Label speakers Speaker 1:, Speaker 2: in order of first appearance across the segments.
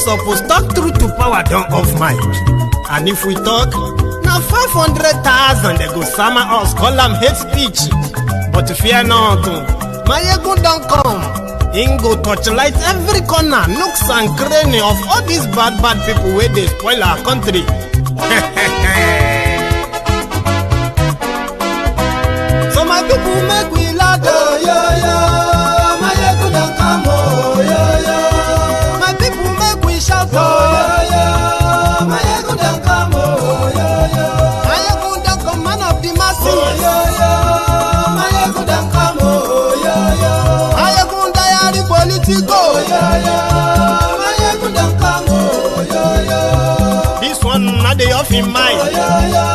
Speaker 1: Suppose talk truth to power don't off mic. And if we talk, now 500,000 they go summer us, call them hate speech. But fear not, Maiyegun don't come. He go torchlight every corner, nooks and cranny of all these bad people where they spoil our country. So my people make we laugh, yo yo. Maiyegun don't come, oh yo yo. My people make we shout, oh yo yo. Maiyegun don't come, oh yo yo. Maiyegun don't come, man of the masses, oh yo yo. Maiyegun don't come, oh yo yo. Maiyegun diary politico, oh yo yo. Maiyegun don't come, oh yo yo. This one not the off in mind, oh yo yo.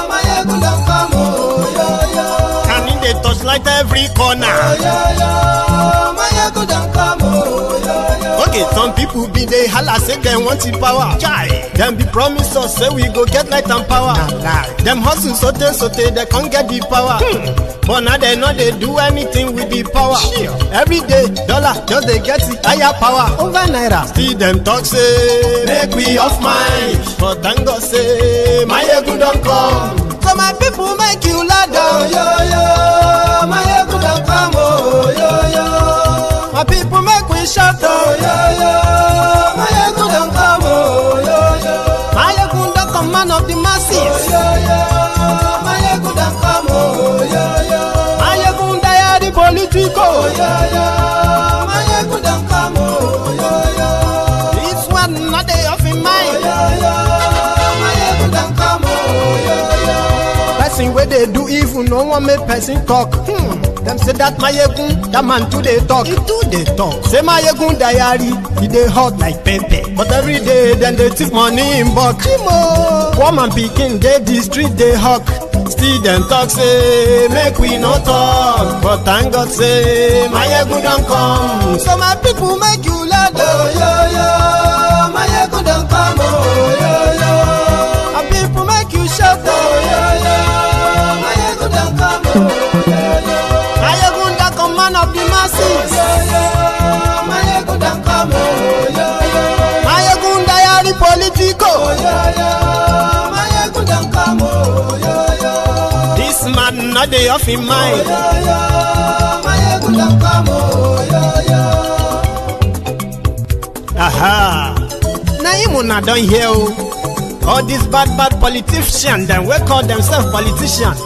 Speaker 1: Maiyegun don't come, oh yo yo. Can in the touchlight every corner, oh yo yo. Maiyegun don't come, oh yo yo. Okay, some people be they holla say they want the power. Chai, them be promise us say we go get light and power. Nah. Them hustle sote they can't get the power. But now they know they do anything with the power. Sure. Every day, dollar just they get the higher power over naira. Still them talk say make we off mind. But thank God say Maiyegun don't come. So my people make you laugh, oh yo yo. Maiyegun don't come, oh yo yo. My people make we shout, oh yo yo. Maiyegun don't come, oh yo yo. Maiyegun don't come, man of the masses, oh yo yo. Maiyegun don't come, oh yo yo. Maiyegun diary politico, oh yo yo. Maiyegun don't come, oh yo yo. This one not they off in mind, oh yo yo. Maiyegun don't come, oh yo yo. Person where they do evil, no one make person talk. Them say that Maiyegun, that man too they talk. He too they talk. Say Maiyegun diary, he they hot like pepper. But every day then they take money in bulk. Kwam1 pikin they the street they hawk. Still them talk say make we no talk. But thank God say Maiyegun don't come. So my people make you laugh, oh yo yo. Maiyegun don't come, oh yo yo. My people make you shout, oh yo yo. Maiyegun don't come, oh yo yo. Maiyegun don't come, man of the masses, oh yo yo. Maiyegun don't come, oh yo yo. Maiyegun diary politico, oh yo yo. Maiyegun don't come, oh yo yo. This man not the off in mind, oh yo yo. Maiyegun don't come, oh yo yo. Aha, now him una don hear, All these bad politicians, then we call themselves politicians.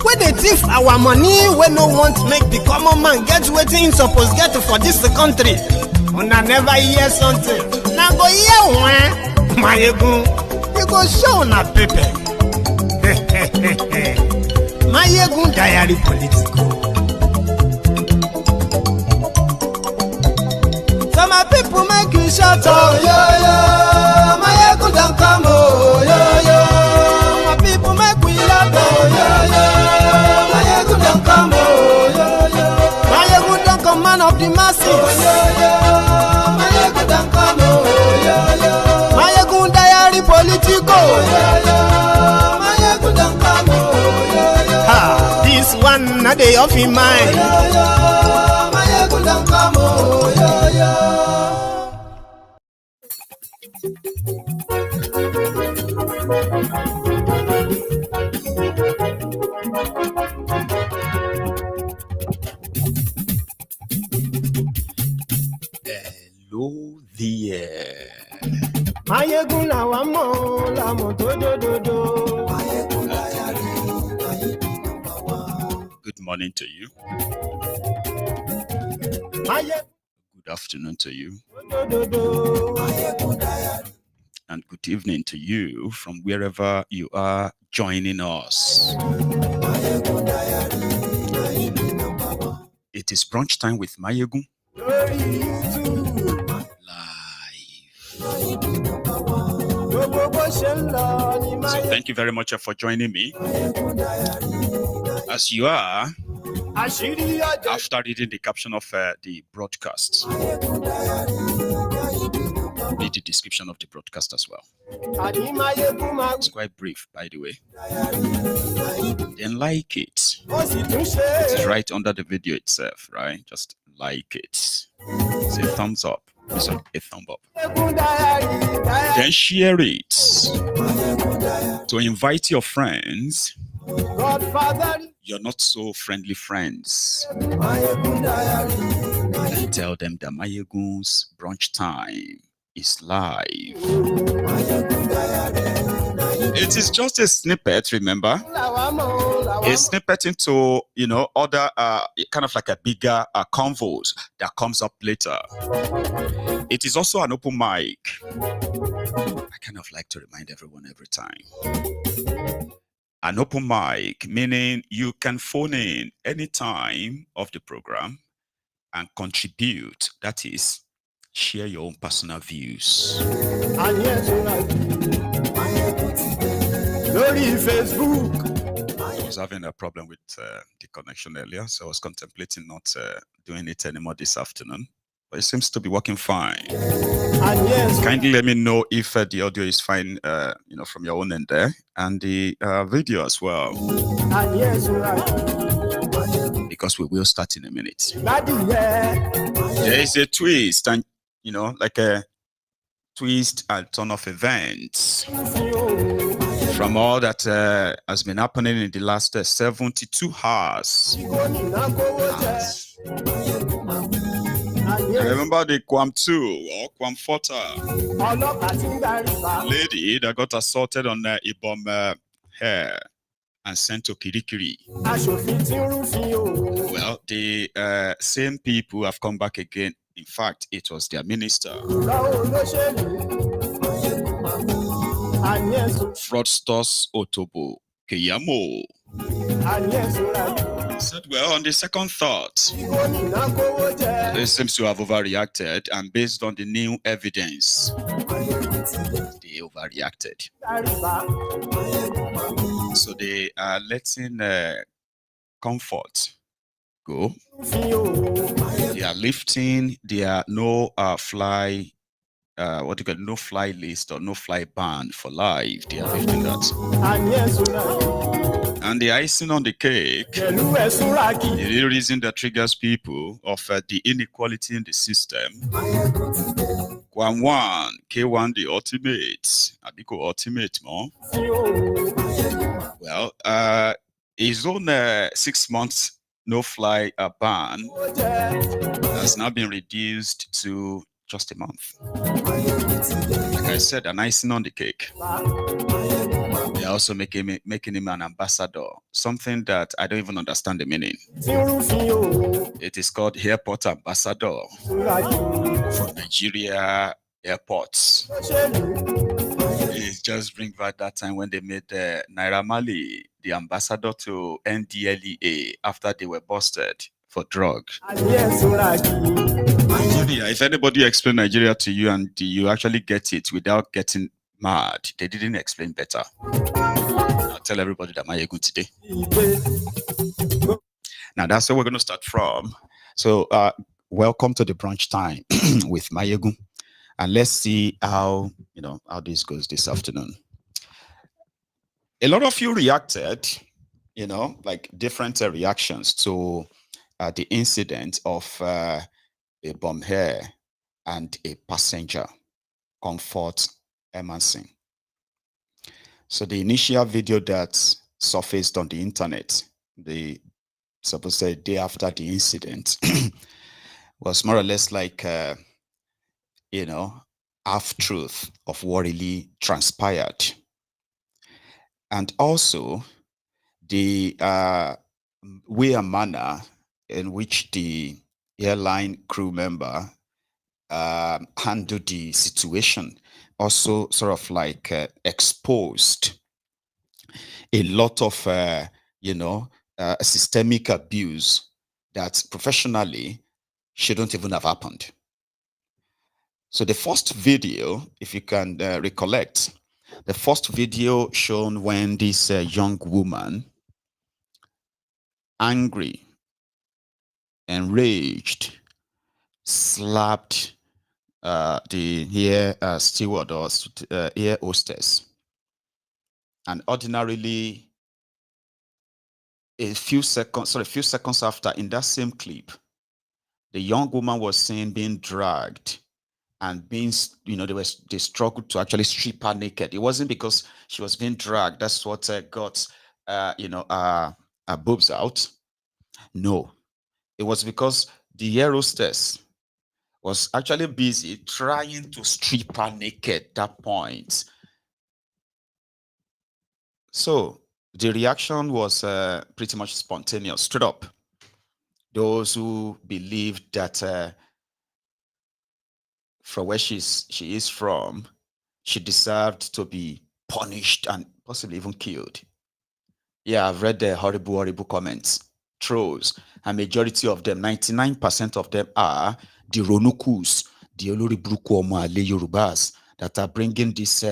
Speaker 1: When they thief our money, we no want make the common man get wetin him suppose get for this country. Una never hear something. Now go hear one. Maiyegun, you go show una paper. Maiyegun diary political. So my people make you shout oh yo yo. Maiyegun don come oh yo yo. My people make we laugh oh yo yo. Maiyegun don come oh yo yo. Maiyegun don come man of the masses oh yo yo. Maiyegun don come oh yo yo. Maiyegun diary political oh yo yo. Maiyegun don come oh yo yo. Ha, this one na dey off in mind. Oh yo yo. Maiyegun don come oh yo yo.
Speaker 2: Hello there.
Speaker 1: Maiyegun la wa mo la mo do.
Speaker 2: Good morning to you. Good afternoon to you. And good evening to you from wherever you are joining us. It is brunch time with Maiyegun. So thank you very much for joining me. As you are, after reading the caption of the broadcast, read the description of the broadcast as well. It's quite brief, by the way. Then like it. It is right under the video itself, right? Just like it. Say thumbs up. It's a thumb up. Then share it to invite your friends, your not so friendly friends, and tell them that Maiyegun's brunch time is live. It is just a snippet, remember? A snippet into, other kind of like a bigger convos that comes up later. It is also an open mic. I kind of like to remind everyone every time. An open mic, meaning you can phone in any time of the program and contribute. That is, share your own personal views. I was having a problem with the connection earlier, so I was contemplating not doing it anymore this afternoon. But it seems to be working fine. Kindly let me know if the audio is fine, from your own end there, and the video as well. Because we will start in a minute. There is a twist, and like a twist and turn of events from all that has been happening in the last 72 hours. I remember the Kwam2 or Kwam1 lady that got assaulted on Ibom hair and sent to Kirikiri. Well, the same people have come back again. In fact, it was their minister. Fraudsters Otobo Keyamo said, well, on the second thought, they seems to have overreacted, and based on the new evidence, they overreacted. So they are letting comfort go. They are lifting their no fly list or no fly ban for life. They are lifting that. And the icing on the cake, the real reason that triggers people of the inequality in the system, Kwam1, K1 the ultimate, Abiko ultimate more. Well, his own 6 months no-fly ban has now been reduced to just a month. Like I said, an icing on the cake. They're also making him an ambassador, something that I don't even understand the meaning. It is called airport ambassador for Nigeria airports. It just brings back that time when they made Naira Marley the ambassador to NDLEA after they were busted for drug. Nigeria, if anybody explain Nigeria to you and you actually get it without getting mad, they didn't explain better. I'll tell everybody that Maiyegun today. Now that's where we're going to start from. So welcome to the brunch time with Maiyegun, and let's see how how this goes this afternoon. A lot of you reacted, like different reactions to the incident of a bomb here and a passenger, Comfort Emerson. So the initial video that surfaced on the internet, the supposed to say day after the incident, was more or less like half truth of what really transpired, and also the way and manner in which the airline crew member handled the situation also sort of like exposed a lot of systemic abuse that professionally shouldn't even have happened. So the first video, if you can recollect, the first video shown when this young woman, angry, enraged, slapped the air steward or air hostess. And ordinarily, a few seconds after, in that same clip, the young woman was seen being dragged and being, they struggled to actually strip her naked. It wasn't because she was being dragged. That's what got, her boobs out. No, it was because the air hostess was actually busy trying to strip her naked at that point. So the reaction was pretty much spontaneous, straight up. Those who believed that from where she is from, she deserved to be punished and possibly even killed. Yeah, I've read the horrible comments, trolls, and majority of them, 99% of them, are the Ronukus, the Oloribruku Omale Yorubas, that are bringing this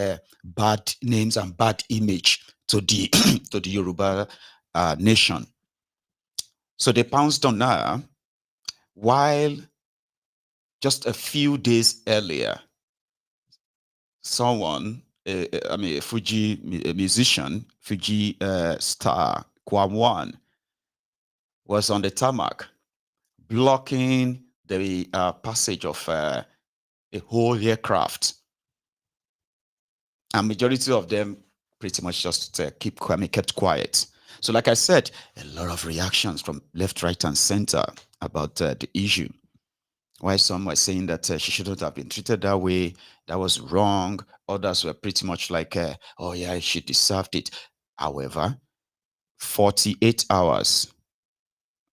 Speaker 2: bad names and bad image to the to the Yoruba nation. So they pounced on her, while just a few days earlier, someone, a Fuji musician, Fuji star, Kwam1, was on the tarmac, blocking the passage of a whole aircraft. And majority of them pretty much just kept quiet. So like I said, a lot of reactions from left, right, and center about the issue. Why some were saying that she shouldn't have been treated that way, that was wrong. Others were pretty much like, oh yeah, she deserved it. However, 48 hours,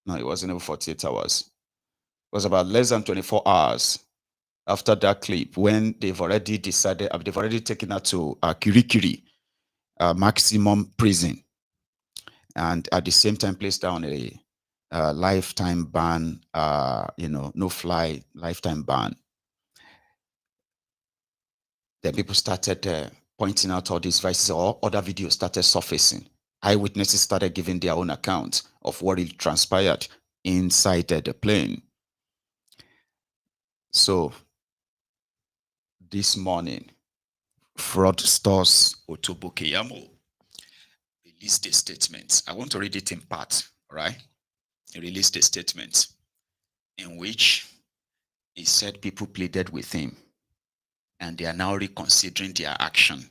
Speaker 2: no, it wasn't even 48 hours. It was about less than 24 hours after that clip, when they've already decided, they've already taken her to Kirikiri maximum prison, and at the same time placed down a lifetime ban, no-fly lifetime ban. Then people started pointing out all these vices, or other videos started surfacing. Eyewitnesses started giving their own account of what really transpired inside the plane. So this morning, fraudsters Otobo Keyamo released a statement. I want to read it in part, right? He released a statement in which he said people pleaded with him and they are now reconsidering their action.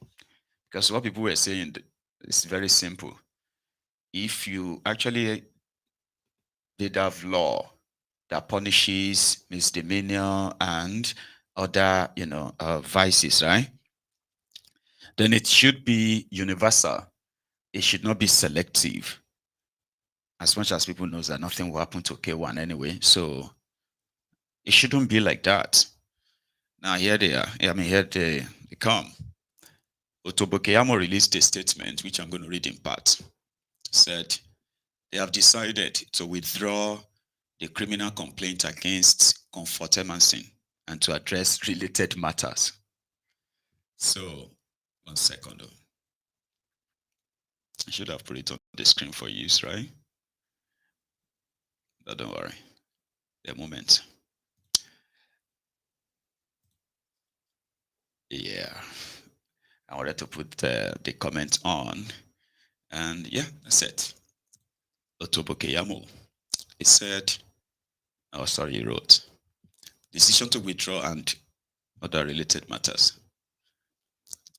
Speaker 2: Because what people were saying is very simple. If you actually did have law that punishes misdemeanor and other, vices, right? Then it should be universal. It should not be selective. As much as people know that nothing will happen to K1 anyway, so it shouldn't be like that. Now here they are. Here they come. Otobokeyamo released a statement, which I'm going to read in part. Said they have decided to withdraw the criminal complaint against Kwam2 and to address related matters. So, 1 second. I should have put it on the screen for use, right? But don't worry. A moment. Yeah. I wanted to put the comment on. And yeah, that's it. Otobokeyamo. He said, he wrote, decision to withdraw and other related matters.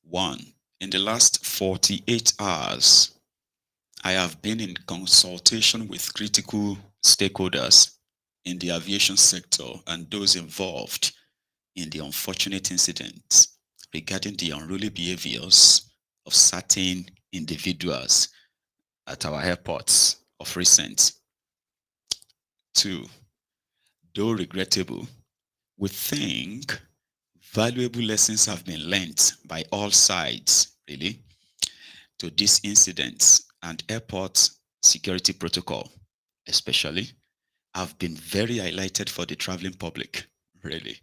Speaker 2: 1. In the last 48 hours, I have been in consultation with critical stakeholders in the aviation sector and those involved in the unfortunate incidents regarding the unruly behaviors of certain individuals at our airports of recent. 2. Though regrettable, we think valuable lessons have been learnt by all sides, really, to these incidents, and airport security protocol, especially, have been very highlighted for the traveling public, really.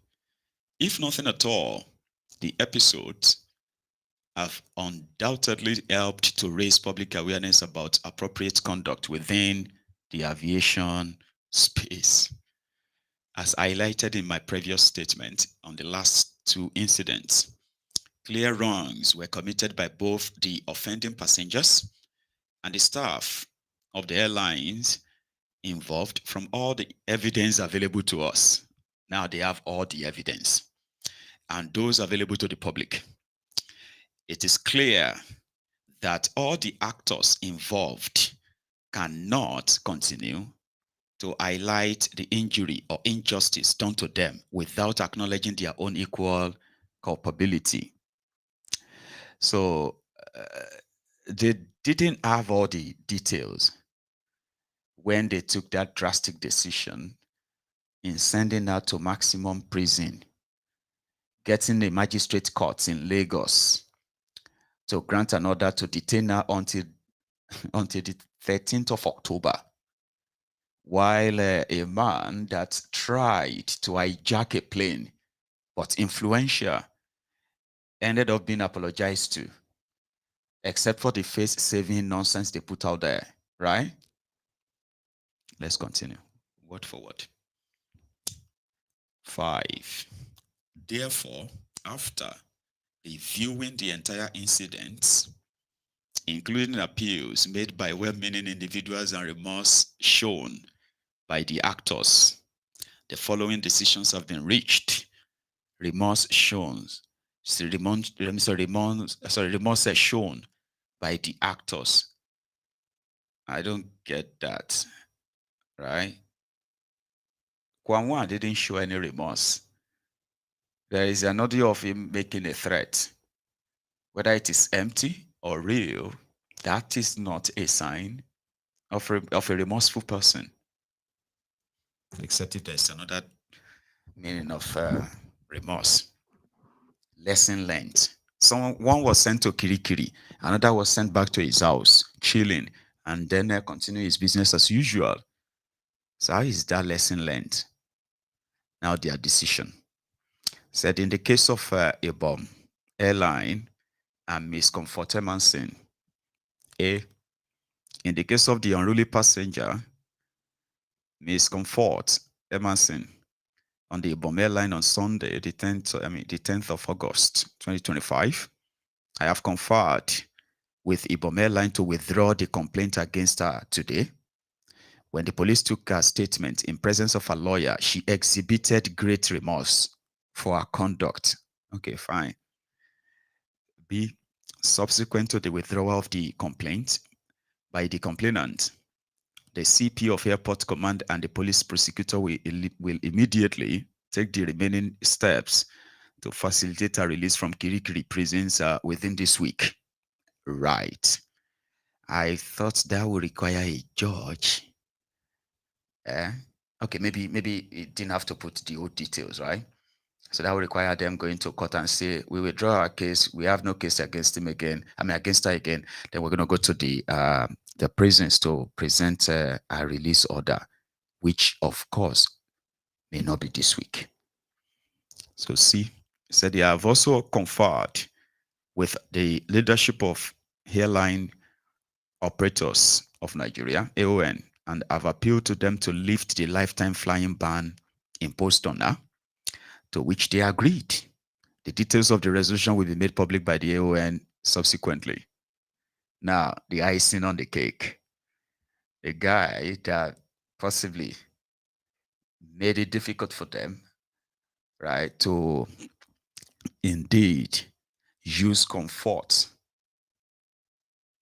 Speaker 2: If nothing at all, the episodes have undoubtedly helped to raise public awareness about appropriate conduct within the aviation space. As highlighted in my previous statement on the last 2 incidents, clear wrongs were committed by both the offending passengers and the staff of the airlines involved from all the evidence available to us. Now they have all the evidence and those available to the public. It is clear that all the actors involved cannot continue to highlight the injury or injustice done to them without acknowledging their own equal culpability. So they didn't have all the details when they took that drastic decision in sending out to maximum prison, getting a magistrate court in Lagos to grant an order to detain her until the 13th of October. While a man that tried to hijack a plane, but influential, ended up being apologized to, except for the face-saving nonsense they put out there, right? Let's continue. Word for word. 5. Therefore, after reviewing the entire incident, including appeals made by well-meaning individuals and remorse shown by the actors, the following decisions have been reached. Remorse shown by the actors. I don't get that, right? Kwam1 didn't show any remorse. There is an audio of him making a threat. Whether it is empty or real, that is not a sign of a remorseful person. Except if there's another meaning of remorse. Lesson learned. One was sent to Kirikiri, another was sent back to his house, chilling, and then continue his business as usual. So how is that lesson learned? Now their decision. Said in the case of a bomb, airline, and Miss Kwam2, A. In the case of the unruly passenger, Miss Comfort Emerson, on the bomb airline on Sunday, the 10th of August, 2025, I have conferred with Ibom Airline to withdraw the complaint against her today. When the police took her statement in presence of a lawyer, she exhibited great remorse for her conduct. Okay, fine. B. Subsequent to the withdrawal of the complaint by the complainant, the CP of Airport Command and the police prosecutor will immediately take the remaining steps to facilitate a release from Kirikiri prisons within this week. Right. I thought that would require a judge. Okay, maybe it didn't have to put the old details, right? So that would require them going to court and say, we withdraw our case. We have no case against him again. I mean, against her again. Then we're going to go to the prisons to present a release order, which of course may not be this week. So see, said they have also conferred with the leadership of airline operators of Nigeria, AON, and have appealed to them to lift the lifetime flying ban imposed on her, to which they agreed. The details of the resolution will be made public by the AON subsequently. Now, the icing on the cake. The guy that possibly made it difficult for them, right, to indeed use comfort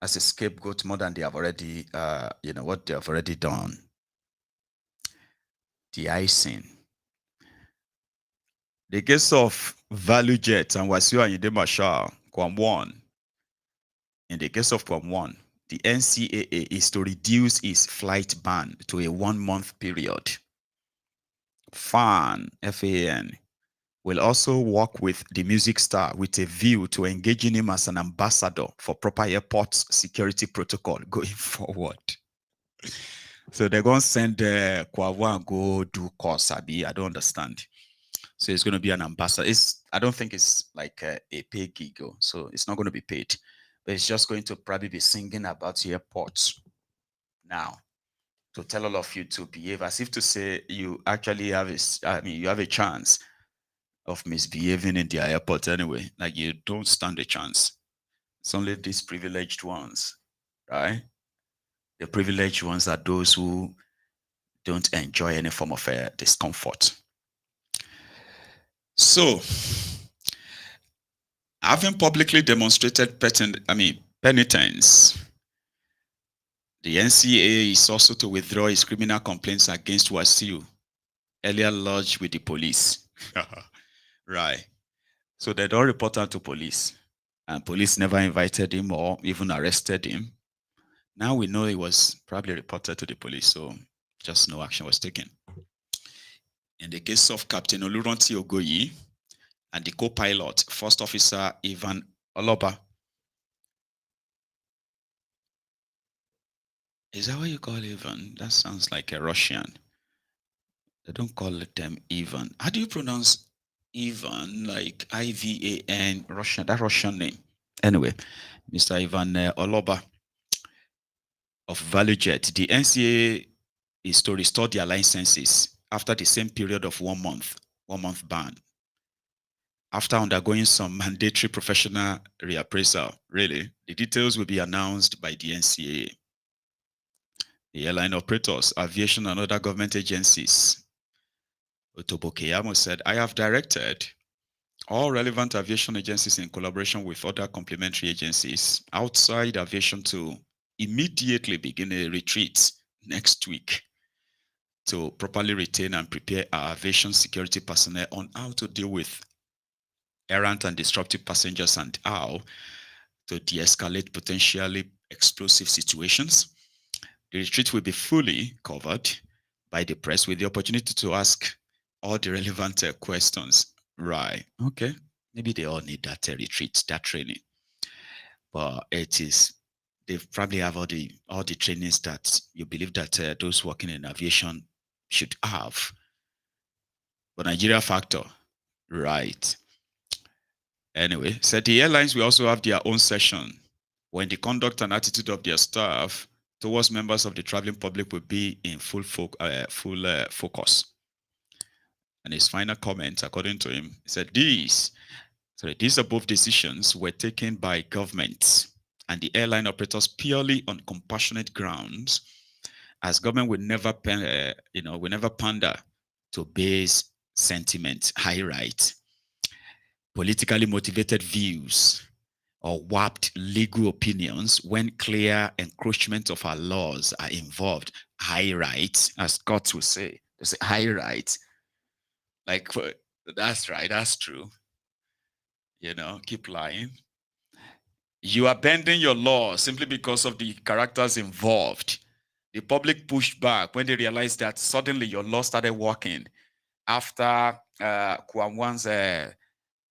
Speaker 2: as a scapegoat more than they have already, what they have already done. The icing. The case of Value Jet and Wasiu Ayinde Marshal, Kwam1. In the case of Kwam1, the NCAA is to reduce its flight ban to a 1-month period. FAN, F-A-N, will also work with the music star with a view to engaging him as an ambassador for proper airport security protocol going forward. So they're going to send Kwam1 go do course, Abi. I don't understand. So it's going to be an ambassador. I don't think it's like a paid gig, so it's not going to be paid. But it's just going to probably be singing about airports now to tell all of you to behave as if to say you actually have you have a chance of misbehaving in the airport anyway. Like you don't stand a chance. It's only these privileged ones, right? The privileged ones are those who don't enjoy any form of discomfort. So, having publicly demonstrated penitence, the NCAA is also to withdraw its criminal complaints against Wasiu, earlier lodged with the police. Right. So they don't report her to police, and police never invited him or even arrested him. Now we know he was probably reported to the police, so just no action was taken. In the case of Captain Oluranti Ogoyi and the co-pilot, First Officer Ivan Oloba. Is that what you call Ivan? That sounds like a Russian. They don't call them Ivan. How do you pronounce Ivan? Like I-V-A-N, Russian, that Russian name. Anyway, Mr. Ivan Oloba of ValueJet, the NCAA is to restore their licenses after the same period of 1 month ban, after undergoing some mandatory professional reappraisal. Really, the details will be announced by the NCAA. The airline operators, aviation, and other government agencies. Otobo Keyamo said, I have directed all relevant aviation agencies in collaboration with other complementary agencies outside aviation to immediately begin a retreat next week to properly retain and prepare our aviation security personnel on how to deal with errant and disruptive passengers and how to de-escalate potentially explosive situations. The retreat will be fully covered by the press with the opportunity to ask all the relevant questions. Right. Okay. Maybe they all need that retreat, that training. But they probably have all the trainings that you believe that those working in aviation should have. But Nigeria factor, right. Anyway, said the airlines will also have their own session when the conduct and attitude of their staff towards members of the traveling public will be in full focus. And his final comment, according to him, he said these above decisions were taken by governments and the airline operators purely on compassionate grounds, as government will never pander to base sentiment, high right, politically motivated views, or warped legal opinions when clear encroachment of our laws are involved. High right, as Scots will say, they say high right. Like, that's right, that's true. You know, keep lying. You are bending your law simply because of the characters involved. The public pushed back when they realized that suddenly your law started working after Kwam1's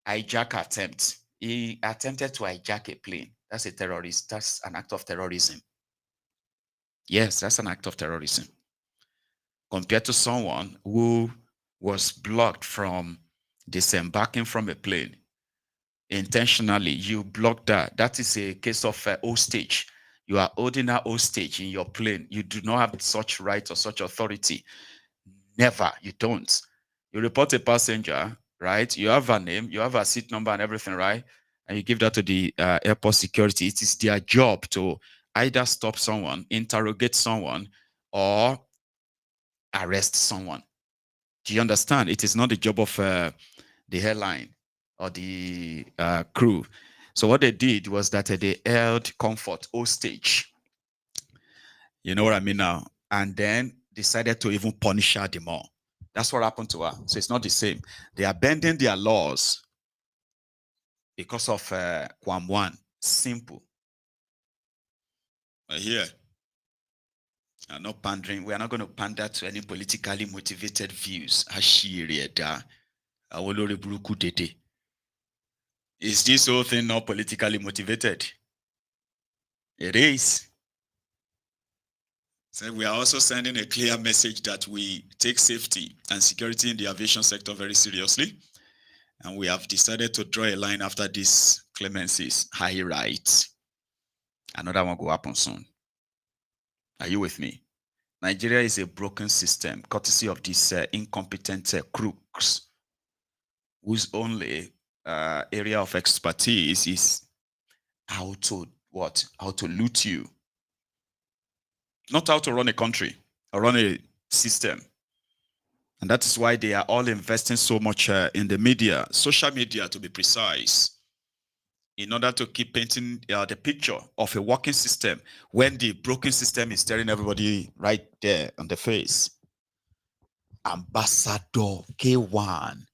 Speaker 2: hijack attempt. He attempted to hijack a plane. That's a terrorist. That's an act of terrorism. Yes, that's an act of terrorism. Compared to someone who was blocked from disembarking from a plane. Intentionally, you block that. That is a case of hostage. You are holding a hostage in your plane. You do not have such right or such authority. Never. You don't. You report a passenger, right? You have a name, you have a seat number and everything, right? And you give that to the airport security. It is their job to either stop someone, interrogate someone, or arrest someone. Do you understand? It is not the job of the airline or the crew. So what they did was that they held Comfort hostage. You know what I mean now? And then decided to even punish her the more. That's what happened to her. So it's not the same. They are bending their laws because of Kwam1. Simple. But here, I'm not pandering. We are not going to pander to any politically motivated views. Is this whole thing not politically motivated? It is. So we are also sending a clear message that we take safety and security in the aviation sector very seriously. And we have decided to draw a line after these clemencies, high rights. Another one will happen soon. Are you with me? Nigeria is a broken system, courtesy of these incompetent crooks, whose only area of expertise is how to what? How to loot you. Not how to run a country or run a system. And that is why they are all investing so much in the media, social media to be precise, in order to keep painting the picture of a working system when the broken system is staring everybody right there on the face. Ambassador K1.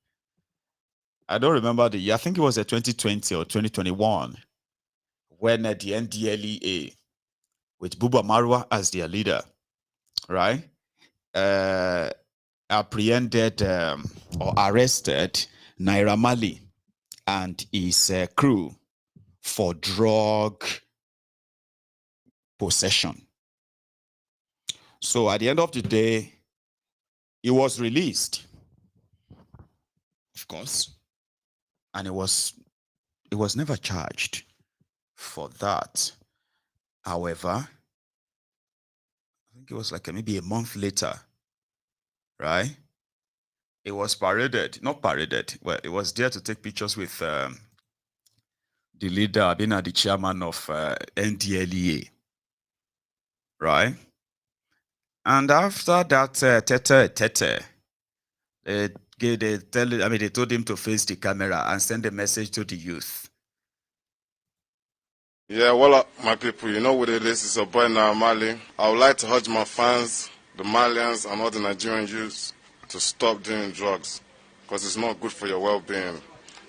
Speaker 2: I don't remember the year. I think it was 2020 or 2021 when the NDLEA, with Buba Marwa as their leader, right, apprehended or arrested Naira Marley and his crew for drug possession. So at the end of the day, he was released, of course, and it was never charged for that. However, I think it was like maybe a month later, right? It was paraded, not paraded. Well, it was there to take pictures with the leader, being the chairman of NDLEA, right? And after that, they told him to face the camera and send a message to the youth.
Speaker 3: Yeah, well, my people, you know what it is. It's a boy now, Mali. I would like to urge my fans, the Malians, and all the Nigerian youths to stop doing drugs because it's not good for your well-being.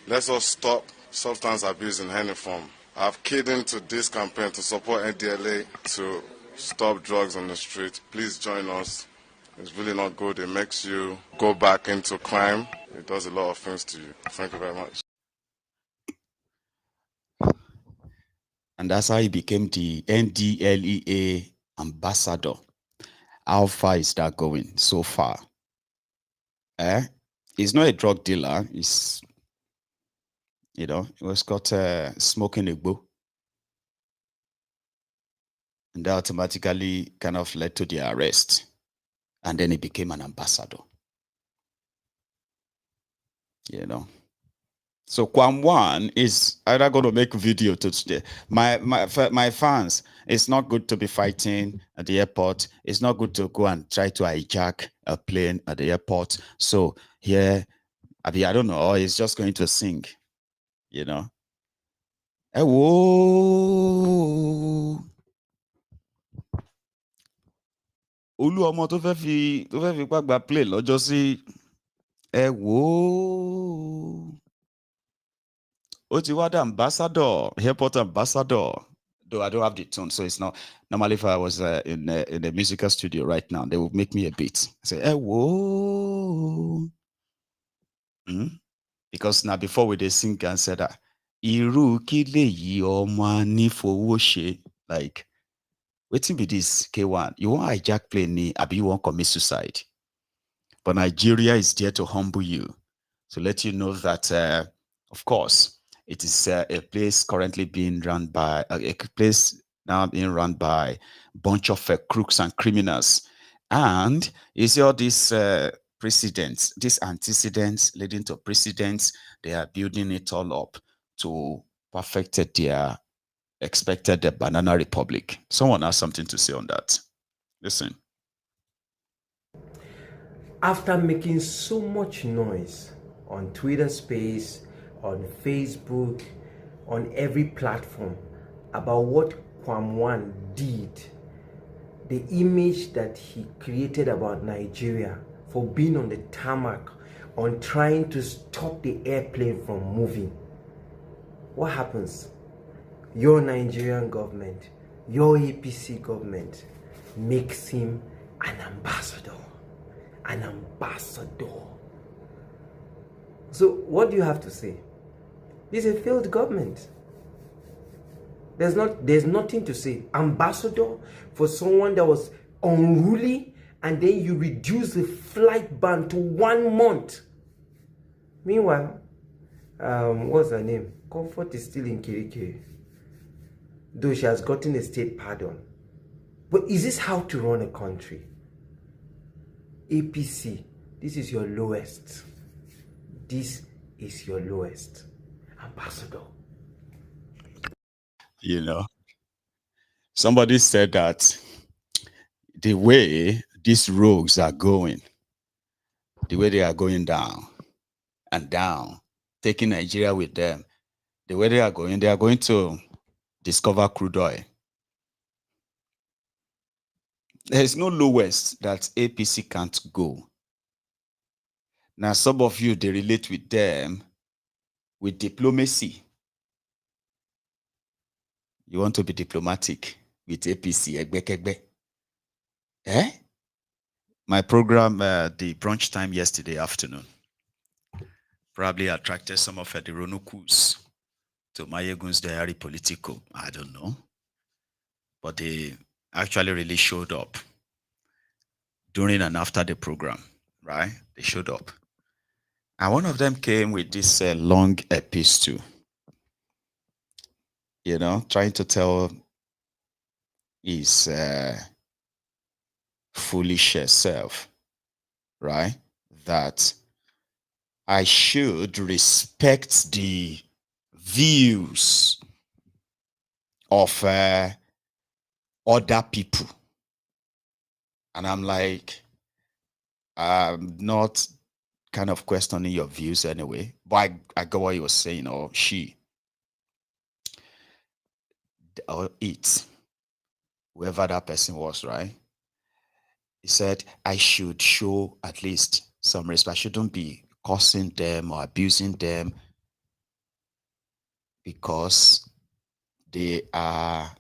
Speaker 3: Let's all stop substance abuse in any form. I've keyed into this campaign to support NDLA to stop drugs on the street. Please join us. It's really not good. It makes you go back into crime. It does a lot of things to you. Thank you very much.
Speaker 2: And that's how he became the NDLEA ambassador. How far is that going so far? He's not a drug dealer. He's, he was caught smoking a boo. And that automatically kind of led to the arrest. And then he became an ambassador. So Kwam1 is either going to make video to today. My fans, it's not good to be fighting at the airport. It's not good to go and try to hijack a plane at the airport. So here, I don't know, he's just going to sing, Whoa. Olú ọmọ tó fẹ́ fi gbàgbà play lọ́jọ́ sí. Whoa. Otiwada ambassador, airport ambassador. Though I don't have the tone, so it's not. Normally, if I was in a musical studio right now, they would make me a beat. I say, "Hey, whoa," because now before we they sing and said that, "Iru kile yi ọmọ anífowó ṣe." Like, wetin be this K1? You want hijack plane ni, abi you want commit suicide? But Nigeria is there to humble you, to let you know that, of course, it is a place currently being run by a place now being run by a bunch of crooks and criminals. And you see all these precedents, these antecedents leading to precedents, they are building it all up to perfect their expected banana republic. Someone has something to say on that. Listen.
Speaker 4: After making so much noise on Twitter Space, on Facebook, on every platform about what Kwam1 did, the image that he created about Nigeria for being on the tarmac, on trying to stop the airplane from moving. What happens? Your Nigerian government, your APC government makes him an ambassador. An ambassador. So what do you have to say? This is a failed government. There's nothing to say. Ambassador for someone that was unruly, and then you reduce the flight ban to 1 month. Meanwhile, what's her name? Comfort is still in Kirikiri, though she has gotten a state pardon. But is this how to run a country? APC, this is your lowest. This is your lowest. Ambassador.
Speaker 2: You know, somebody said that the way these rogues are going, the way they are going down and down, taking Nigeria with them, the way they are going to discover crude oil. There is no lowest that APC can't go. Now, some of you, they relate with them with diplomacy. You want to be diplomatic with APC, Egbe. Eh? My program, the brunch time yesterday afternoon, probably attracted some of the Ronukus to Maiyegun's diary political. I don't know. But they actually really showed up during and after the program, right? They showed up. And one of them came with this long epistle, you know, trying to tell his foolish self, right, that I should respect the views of other people. And I'm like, I'm not kind of questioning your views anyway, but I got what he was saying, or she, or it, whoever that person was, right? He said, I should show at least some respect. I shouldn't be cursing them or abusing them because they are,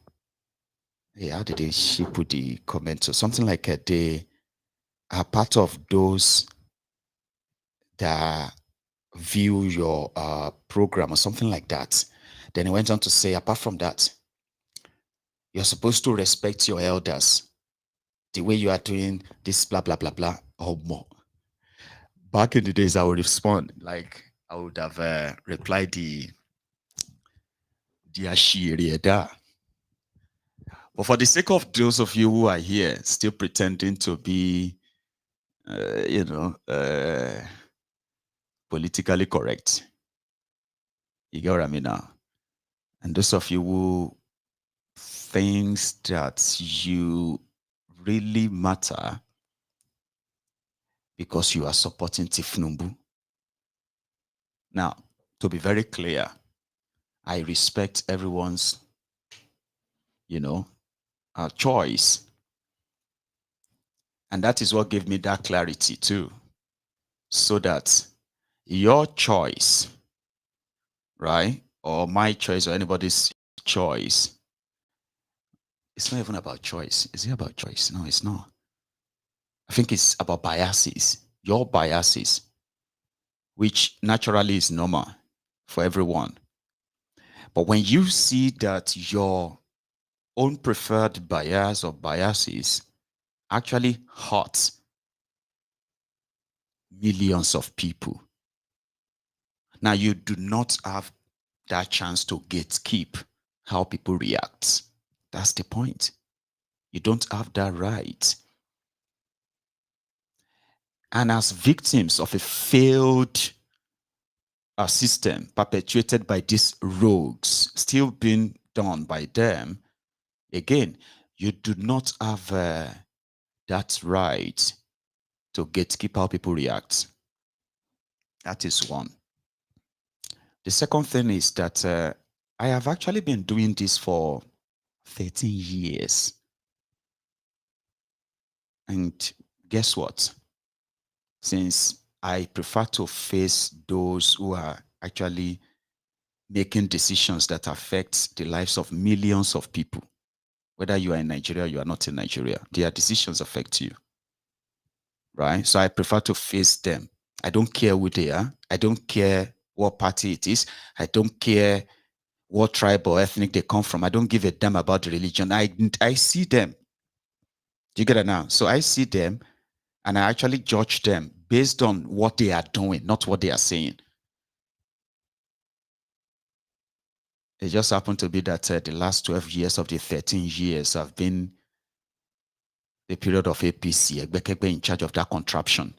Speaker 2: hey, how did she put the comment? So something like they are part of those that view your program or something like that. Then he went on to say, apart from that, you're supposed to respect your elders the way you are doing this, blah, blah, blah, blah, or more. Back in the days, I would respond, like I would have replied the Ashirieda. But for the sake of those of you who are here still pretending to be, politically correct, you get what I mean now? And those of you who thinks that you really matter because you are supporting Tinubu. Now, to be very clear, I respect everyone's, choice. And that is what gave me that clarity too. So that your choice, right, or my choice or anybody's choice. It's not even about choice. Is it about choice? No, it's not. I think it's about biases, your biases, which naturally is normal for everyone. But when you see that your own preferred bias or biases actually hurt millions of people, now you do not have that chance to gatekeep how people react. That's the point. You don't have that right. And as victims of a failed system perpetuated by these rogues, still being done by them, again, you do not have that right to gatekeep how people react. That is one. The second thing is that I have actually been doing this for 13 years. And guess what? Since I prefer to face those who are actually making decisions that affect the lives of millions of people, whether you are in Nigeria or you are not in Nigeria, their decisions affect you, right? So I prefer to face them. I don't care who they are. I don't care what party it is. I don't care what tribe or ethnic they come from. I don't give a damn about the religion. I see them. Do you get it now? So I see them and I actually judge them based on what they are doing, not what they are saying. It just happened to be that the last 12 years of the 13 years have been the period of APC, Egbekegbe in charge of that contraption.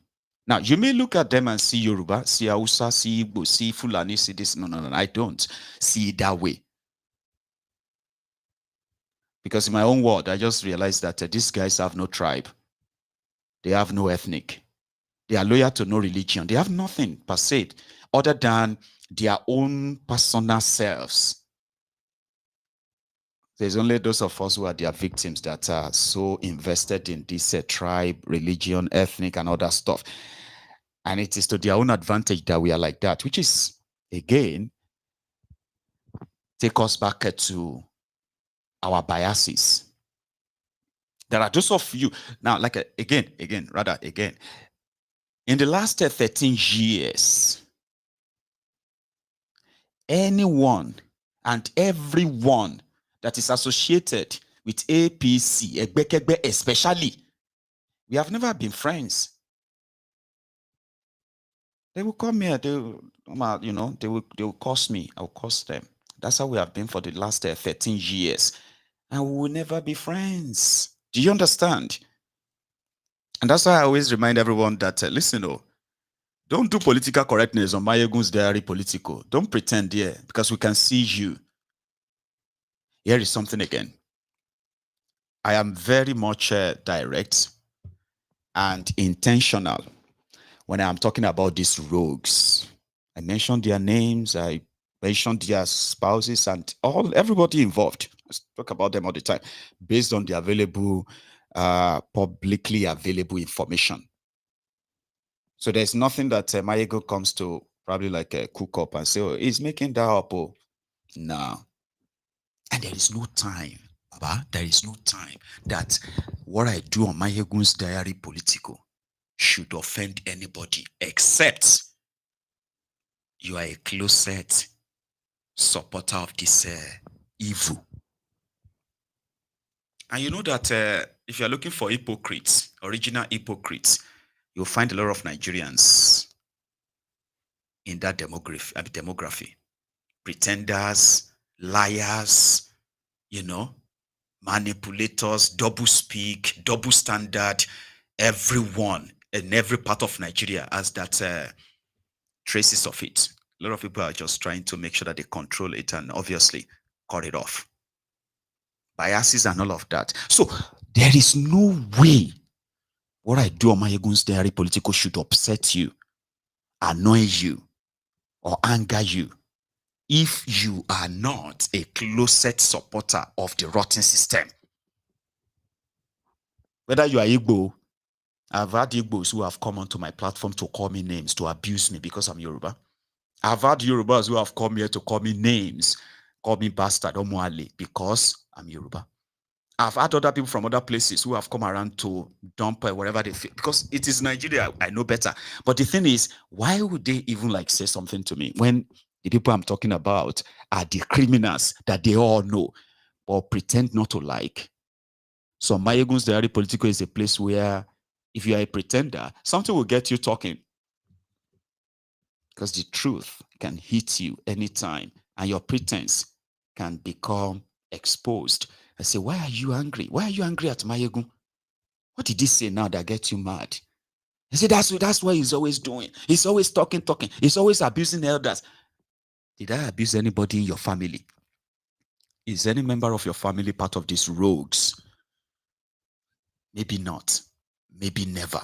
Speaker 2: Now, you may look at them and see Yoruba, see Hausa, see Igbo, see Fulani, see this. No, I don't see it that way. Because in my own world, I just realized that these guys have no tribe. They have no ethnic. They are loyal to no religion. They have nothing per se other than their own personal selves. There's only those of us who are their victims that are so invested in this tribe, religion, ethnic, and other stuff. And it is to their own advantage that we are like that, which is, again, take us back to our biases. There are those of you, now, like, again, in the last 13 years, anyone and everyone that is associated with APC, Egbekegbe especially, we have never been friends. They will come here, they will curse me, I'll curse them. That's how we have been for the last 13 years. And we will never be friends. Do you understand? And that's why I always remind everyone that, listen, don't do political correctness on Maiyegun's Diary Political. Don't pretend here, because we can see you. Here is something again. I am very much direct and intentional when I'm talking about these rogues. I mentioned their names, I mentioned their spouses, and everybody involved. I talk about them all the time based on the available, publicly available information. So there's nothing that Maiyegun comes to probably like cook up and say, oh, he's making that up. Oh, no. And there is no time, Baba, there is no time that what I do on Maiyegun's Diary Political should offend anybody except you are a closet supporter of this evil. And you know that if you're looking for hypocrites, original hypocrites, you'll find a lot of Nigerians in that demography. Pretenders, liars, manipulators, double speak, double standard. Everyone in every part of Nigeria has that traces of it. A lot of people are just trying to make sure that they control it and obviously cut it off. Biases and all of that. So there is no way what I do on Maiyegun's Diary Political should upset you, annoy you, or anger you if you are not a closet supporter of the rotten system. Whether you are Igbo, I've had Igbos who have come onto my platform to call me names, to abuse me because I'm Yoruba. I've had Yorubas who have come here to call me names, call me bastard or Moale because I'm Yoruba. I've had other people from other places who have come around to dump wherever they feel, because it is Nigeria. I know better. But the thing is, why would they even like say something to me when the people I'm talking about are the criminals that they all know or pretend not to like? So Maiyegun's Diary Political is a place where if you are a pretender, something will get you talking. Because the truth can hit you anytime and your pretense can become exposed. I say, why are you angry? Why are you angry at Maiyegun? What did he say now that gets you mad? He said, that's what he's always doing. He's always talking. He's always abusing elders. Did I abuse anybody in your family? Is any member of your family part of these rogues? Maybe not. Maybe never.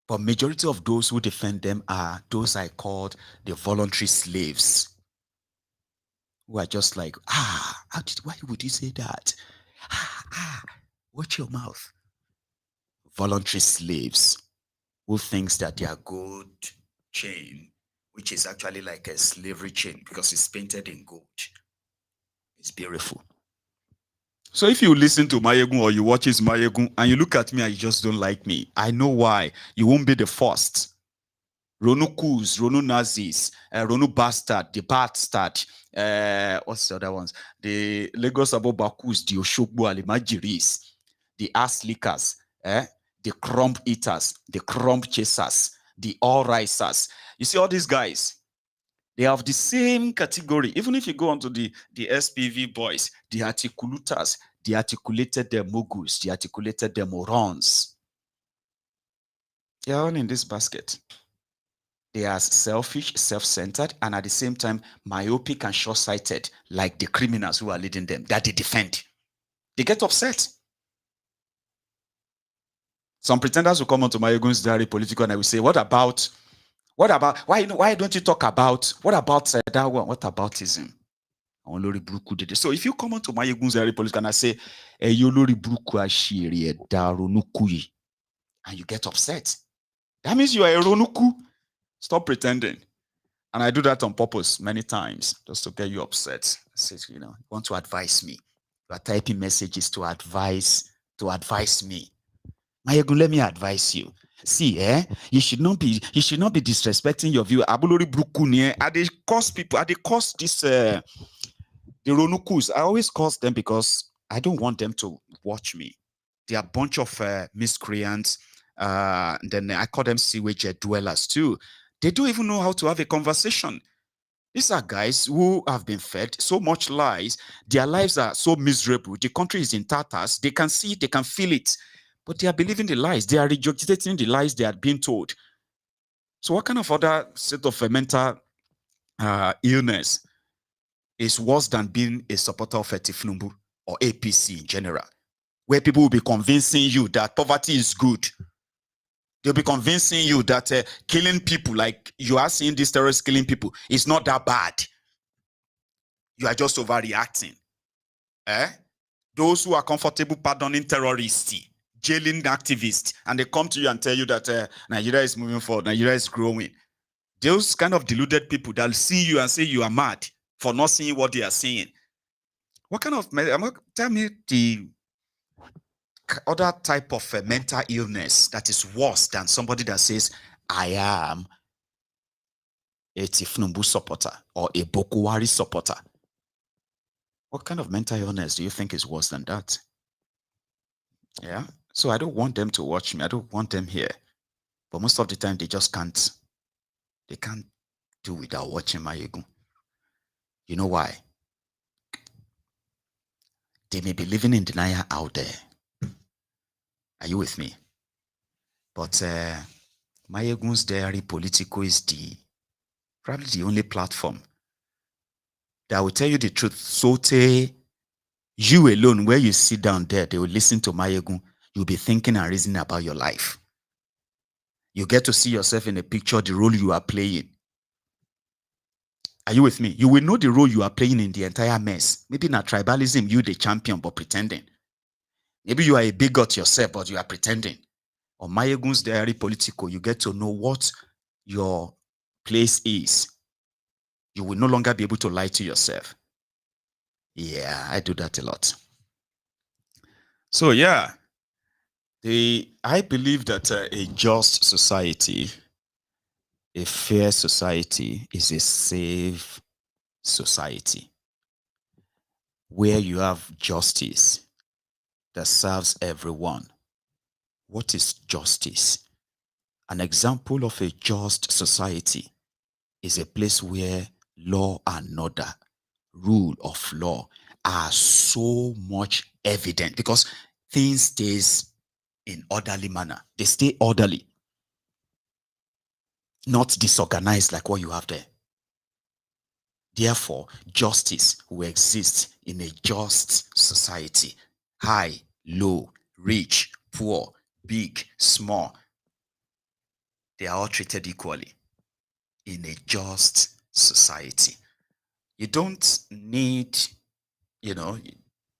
Speaker 2: But majority of those who defend them are those I called the voluntary slaves, who are just like, why would you say that? Watch your mouth. Voluntary slaves who thinks that their gold chain, which is actually like a slavery chain because it's painted in gold, it's beautiful. So if you listen to Maiyegun or you watch his Maiyegun and you look at me and you just don't like me, I know why. You won't be the first. Ronu Kuz, Ronu Nazis, Ronu Bastard, the Bastard, what's the other ones? The Lagos Abobakus, the Oshogbo Alimajiris, the ass lickers, the crumb eaters, the crumb chasers, the all risers. You see all these guys, they have the same category. Even if you go onto the SPV boys, the articulators, the articulated moguls, the articulated morons, they are all in this basket. They are selfish, self-centered, and at the same time, myopic and short-sighted, like the criminals who are leading them, that they defend. They get upset. Some pretenders will come onto Maiyegun's Diary Political and I will say, what about, why don't you talk about, what about that one? What aboutism? So if you come onto Maiyegun's Diary Political and I say, and you get upset, that means you are a ronuku. Stop pretending. And I do that on purpose many times, just to get you upset. Say, you want to advise me. You are typing messages to advise me. Maiyegun, let me advise you. See, you should not be disrespecting your view. Abulori Brukuni, they cause people, they cause this the Ronukus. I always cause them because I don't want them to watch me. They are a bunch of miscreants. Then I call them sewage dwellers too. They don't even know how to have a conversation. These are guys who have been fed so much lies. Their lives are so miserable. The country is in tatters. They can see it, they can feel it. But they are believing the lies. They are regurgitating the lies they are being told. So what kind of other set of mental illness is worse than being a supporter of Tinubu or APC in general, where people will be convincing you that poverty is good? They'll be convincing you that killing people, like you are seeing these terrorists killing people, is not that bad. You are just overreacting. Those who are comfortable pardoning terrorists, jailing activists, and they come to you and tell you that Nigeria is moving forward, Nigeria is growing. Those kind of deluded people that see you and say you are mad for not seeing what they are seeing. What kind of, tell me the other type of mental illness that is worse than somebody that says, I am a Tinubu supporter or a Boko Haram supporter. What kind of mental illness do you think is worse than that? Yeah. So I don't want them to watch me. I don't want them here. But most of the time, they just can't. They can't do without watching Maiyegun. You know why? They may be living in denial out there. Are you with me? But Maiyegun's Diary Political is probably the only platform that will tell you the truth. So you alone, where you sit down there, they will listen to Maiyegun. You'll be thinking and reasoning about your life. You get to see yourself in a picture, the role you are playing. Are you with me? You will know the role you are playing in the entire mess. Maybe not tribalism, you the champion, but pretending. Maybe you are a bigot yourself, but you are pretending. On Maiyegun's Diary Political, you get to know what your place is. You will no longer be able to lie to yourself. Yeah, I do that a lot. So yeah, I believe that a just society, a fair society, is a safe society where you have justice that serves everyone. What is justice? An example of a just society is a place where law and order, rule of law, are so much evident because things stays in orderly manner. They stay orderly, not disorganized like what you have there. Therefore, justice will exist in a just society. High, low, rich, poor, big, small. They are all treated equally in a just society. You don't need, you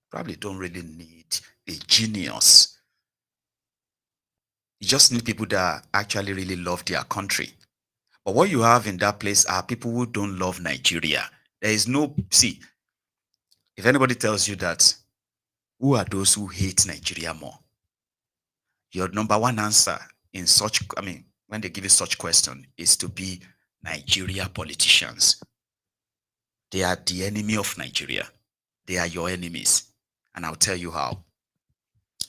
Speaker 2: probably don't really need a genius. You just need people that actually really love their country. But what you have in that place are people who don't love Nigeria. There is no, see, if anybody tells you that, who are those who hate Nigeria more? Your number one answer in such, when they give you such question is to be Nigeria politicians. They are the enemy of Nigeria. They are your enemies. And I'll tell you how.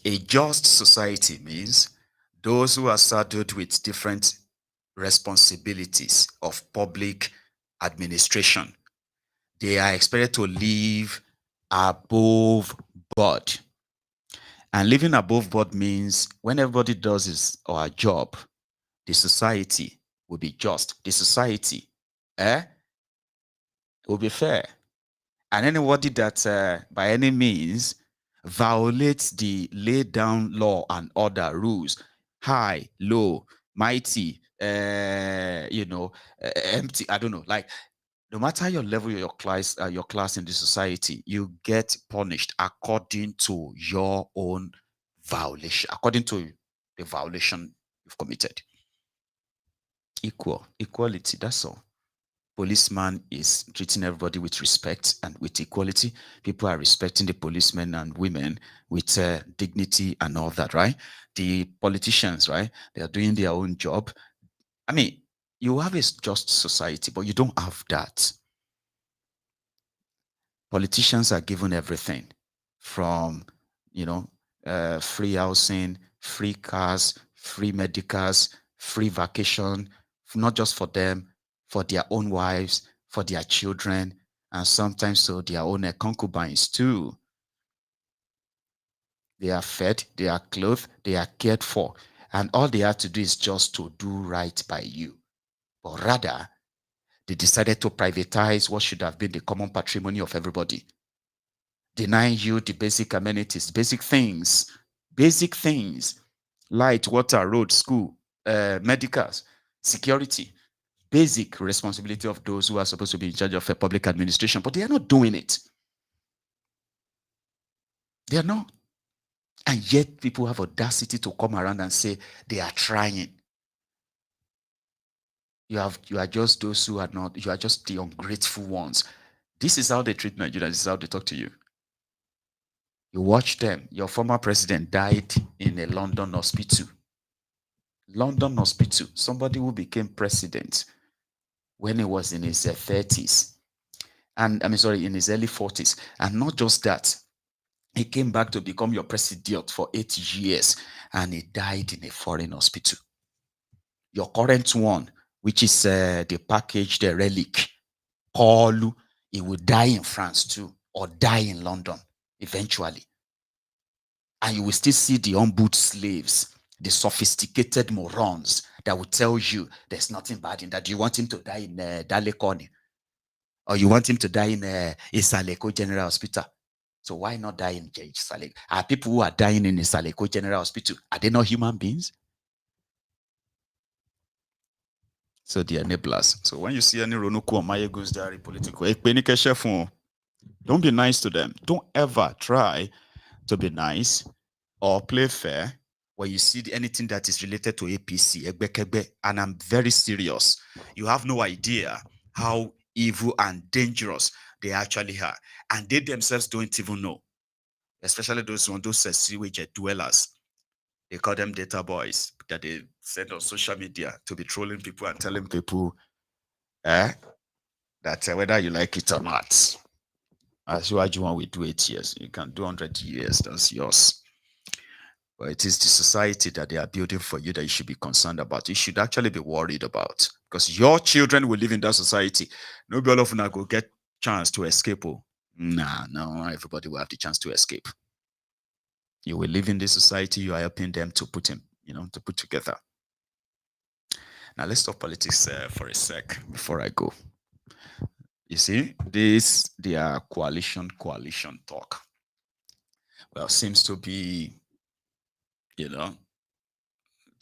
Speaker 2: A just society means those who are saddled with different responsibilities of public administration, they are expected to live above board. And living above board means when everybody does his or her job, the society will be just. The society will be fair. And anybody that by any means violates the laid down law and order rules, high, low, mighty, empty, I don't know, like no matter your level, your class in the society, you get punished according to your own violation, according to the violation you've committed. Equality, that's all. Policeman is treating everybody with respect and with equality. People are respecting the policemen and women with dignity and all that, right? The politicians, right? They are doing their own job. I mean, you have a just society, but you don't have that. Politicians are given everything from, free housing, free cars, free medicals, free vacation, not just for them, for their own wives, for their children, and sometimes so their own concubines too. They are fed, they are clothed, they are cared for, and all they have to do is just to do right by you. But rather, they decided to privatize what should have been the common patrimony of everybody, denying you the basic amenities, basic things, light, water, road, school, medicals, security, basic responsibility of those who are supposed to be in charge of a public administration, but they are not doing it. They are not. And yet people have audacity to come around and say they are trying. You are just those who are not, you are just the ungrateful ones. This is how they treat Nigerians, this is how they talk to you. You watch them. Your former president died in a London hospital. London hospital. Somebody who became president when he was in his 30s. And in his early 40s. And not just that, he came back to become your president for 8 years and he died in a foreign hospital. Your current one, which is the packaged relic, Koolu, he will die in France too, or die in London eventually. And you will still see the humbled slaves, the sophisticated morons that will tell you there's nothing bad in that. You want him to die in Dalekoni, or you want him to die in Islamic General Hospital. So why not die in Islamic? Are people who are dying in Islamic General Hospital, are they not human beings? So they are enablers. So when you see any Ronuku or Maiyegun's diary political, don't be nice to them. Don't ever try to be nice or play fair when you see anything that is related to APC, and I'm very serious. You have no idea how evil and dangerous they actually are. And they themselves don't even know, especially those sewage dwellers. They call them data boys that they send on social media to be trolling people and telling people that whether you like it or not, as you want, we do 8 years. You can do 100 years. That's yours. But it is the society that they are building for you that you should be concerned about. You should actually be worried about, because your children will live in that society. Nobody all of them go get chance to escape. Oh. Nah, no, everybody will have the chance to escape. You will live in this society. You are helping them to put to put together. Now let's talk politics for a sec before I go. You see, their coalition talk. Well, seems to be, to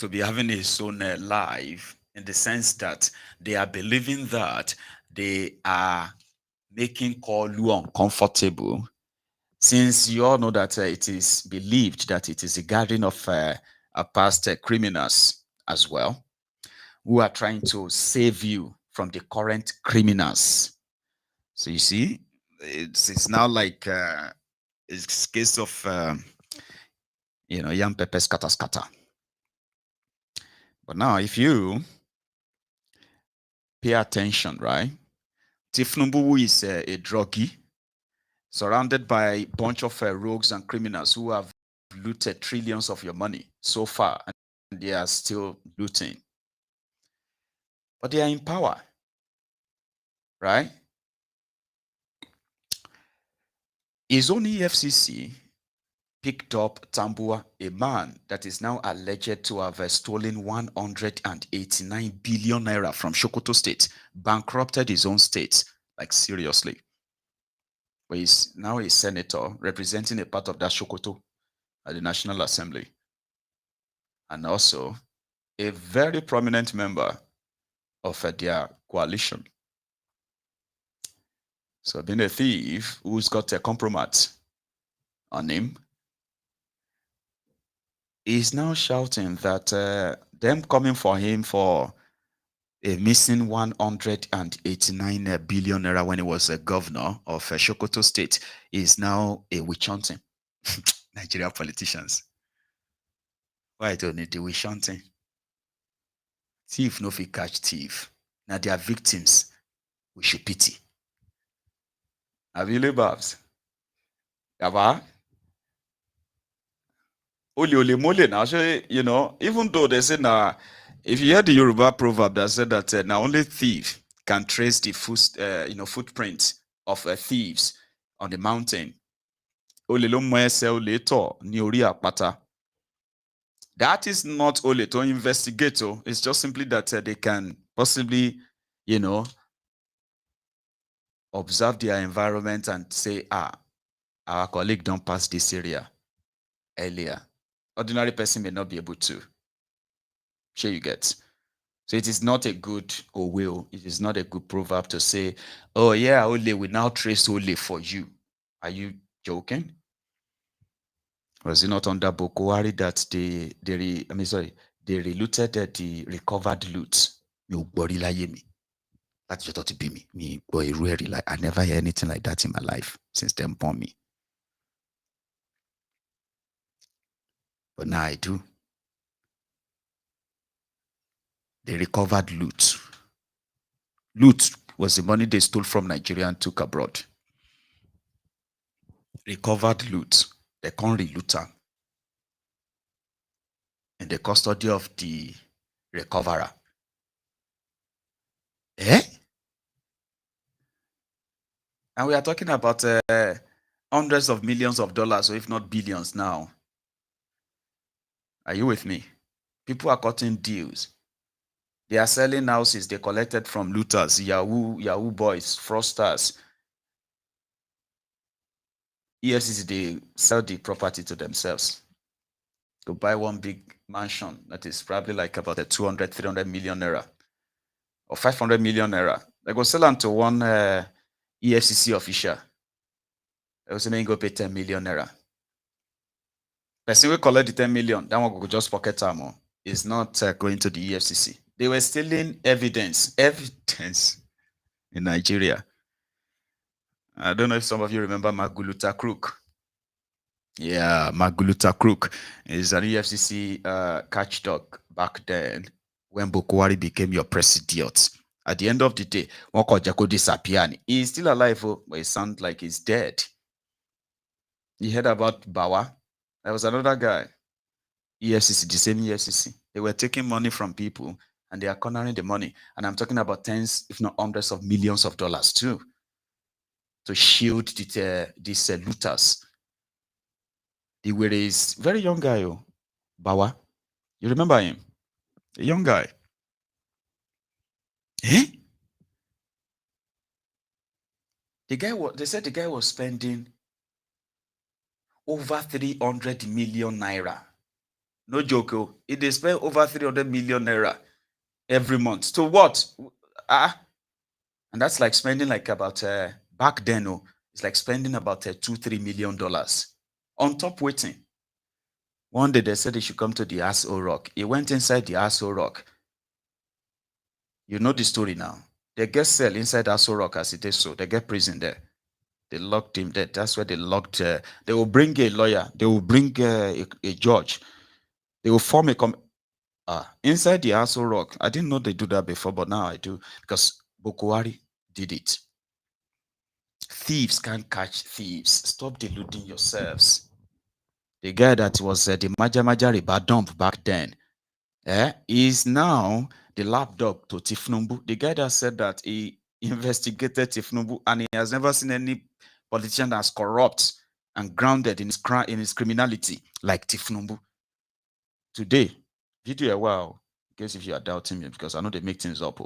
Speaker 2: be having its own life, in the sense that they are believing that they are making Koolu uncomfortable, since you all know that it is believed that it is a gathering of past criminals as well, who are trying to save you from the current criminals. So you see, it's now like it's a case of young pepper scatter. But now, if you pay attention, right? Tinubu is a druggie, surrounded by a bunch of rogues and criminals who have looted trillions of your money so far, and they are still looting. But they are in power, right? His own EFCC picked up Tambuwal, a man that is now alleged to have stolen 189 billion naira from Sokoto state, bankrupted his own state, like seriously. But he's now a senator representing a part of that Sokoto at the National Assembly, and also a very prominent member of their coalition. So being a thief who's got a compromise on him, he's now shouting that them coming for him for a missing 189 billion naira when he was a governor of Sokoto state is now a witch hunting. Nigerian politicians. Why don't need the witch hunting? Thief no fit catch thief. Now they are victims. We should pity. Avile Babs. Yaba. Ole mole now. Even though they say now, if you hear the Yoruba proverb that said that now only thief can trace the footprint of thieves on the mountain. Ole lo mo ese ole to ni ori apata. That is not only to investigate. It's just simply that they can possibly, observe their environment and say, our colleague don't pass this area earlier. Ordinary person may not be able to. Sure you get. So it is not a good it is not a good proverb to say, oh yeah, Ole, we now trace Ole for you. Are you joking? Was it not under Boko Haram that they relooted the recovered loot? That's just to be me. Boy, really, like I never hear anything like that in my life since them born me. But now I do. They recovered loot. Loot was the money they stole from Nigeria and took abroad. Recovered loot. They can't reloot them. In the custody of the recoverer. And we are talking about hundreds of millions of dollars, or if not billions now. Are you with me? People are cutting deals. They are selling houses they collected from looters, Yahoo boys, fraudsters. EFCC, they sell the property to themselves. To buy one big mansion that is probably like about a 200, 300 million naira or 500 million naira. They go sell them to one EFCC official. They will say, go pay 10 million naira. Person will collect the 10 million, that one will just pocket armor. It's not going to the EFCC. They were stealing evidence. in Nigeria. I don't know if some of you remember Maguluta Crook. Yeah, Maguluta Crook is an EFCC catchdog back then when Bokwari became your president. At the end of the day, Woko Jako disappeared. He's still alive, but it sounds like he's dead. You heard about Bawa? There was another guy. EFCC, the same EFCC. They were taking money from people and they are cornering the money. And I'm talking about tens, if not hundreds of millions of dollars too, to shield these looters. He was a very young guy, Bawa. You remember him? A young guy. Eh? They said the guy was spending over 300 million naira. No joke. They spend over 300 million naira every month. So what? And that's like spending like about back then, it's like spending about $2-3 million on top waiting. One day they said he should come to the Aso Rock. He went inside the Aso Rock. You know the story now. They get cell inside Aso Rock as it is so. They get prison there. They locked him there. That's where they locked. They will bring a lawyer. They will bring a judge. They will form a inside the Aso Rock. I didn't know they do that before, but now I do because Bokwari did it. Thieves can't catch thieves. Stop deluding yourselves. The guy that was the Maja Riba dump back then is now the lapdog to Tinubu. The guy that said that he investigated Tinubu and he has never seen any politician that's corrupt and grounded in his criminality like Tinubu. Today, video a while, in case if you are doubting me, because I know they make things up.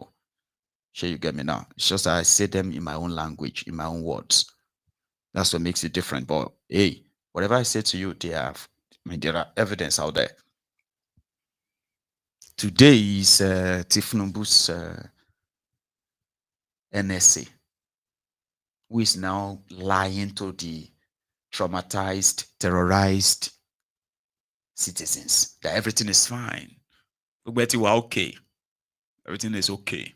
Speaker 2: Sure, you get me now. It's just that I say them in my own language, in my own words. That's what makes it different. But hey, whatever I say to you, there are evidence out there. Today is Tinubu's NSA, who is now lying to the traumatized, terrorized citizens that everything is fine. But we're okay. Everything is okay.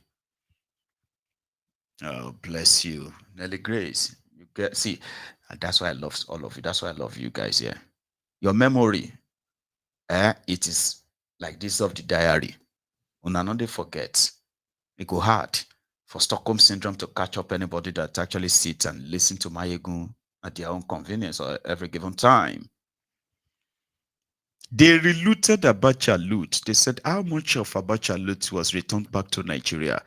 Speaker 2: Oh, bless you. Nelly Grace. You get see, that's why I love all of you. That's why I love you guys here. Your memory, it is like this of the diary. Una no dey forget. It go hard for Stockholm syndrome to catch up anybody that actually sits and listen to Maiyegun at their own convenience or every given time. They relooted Abacha loot. They said how much of Abacha loot was returned back to Nigeria.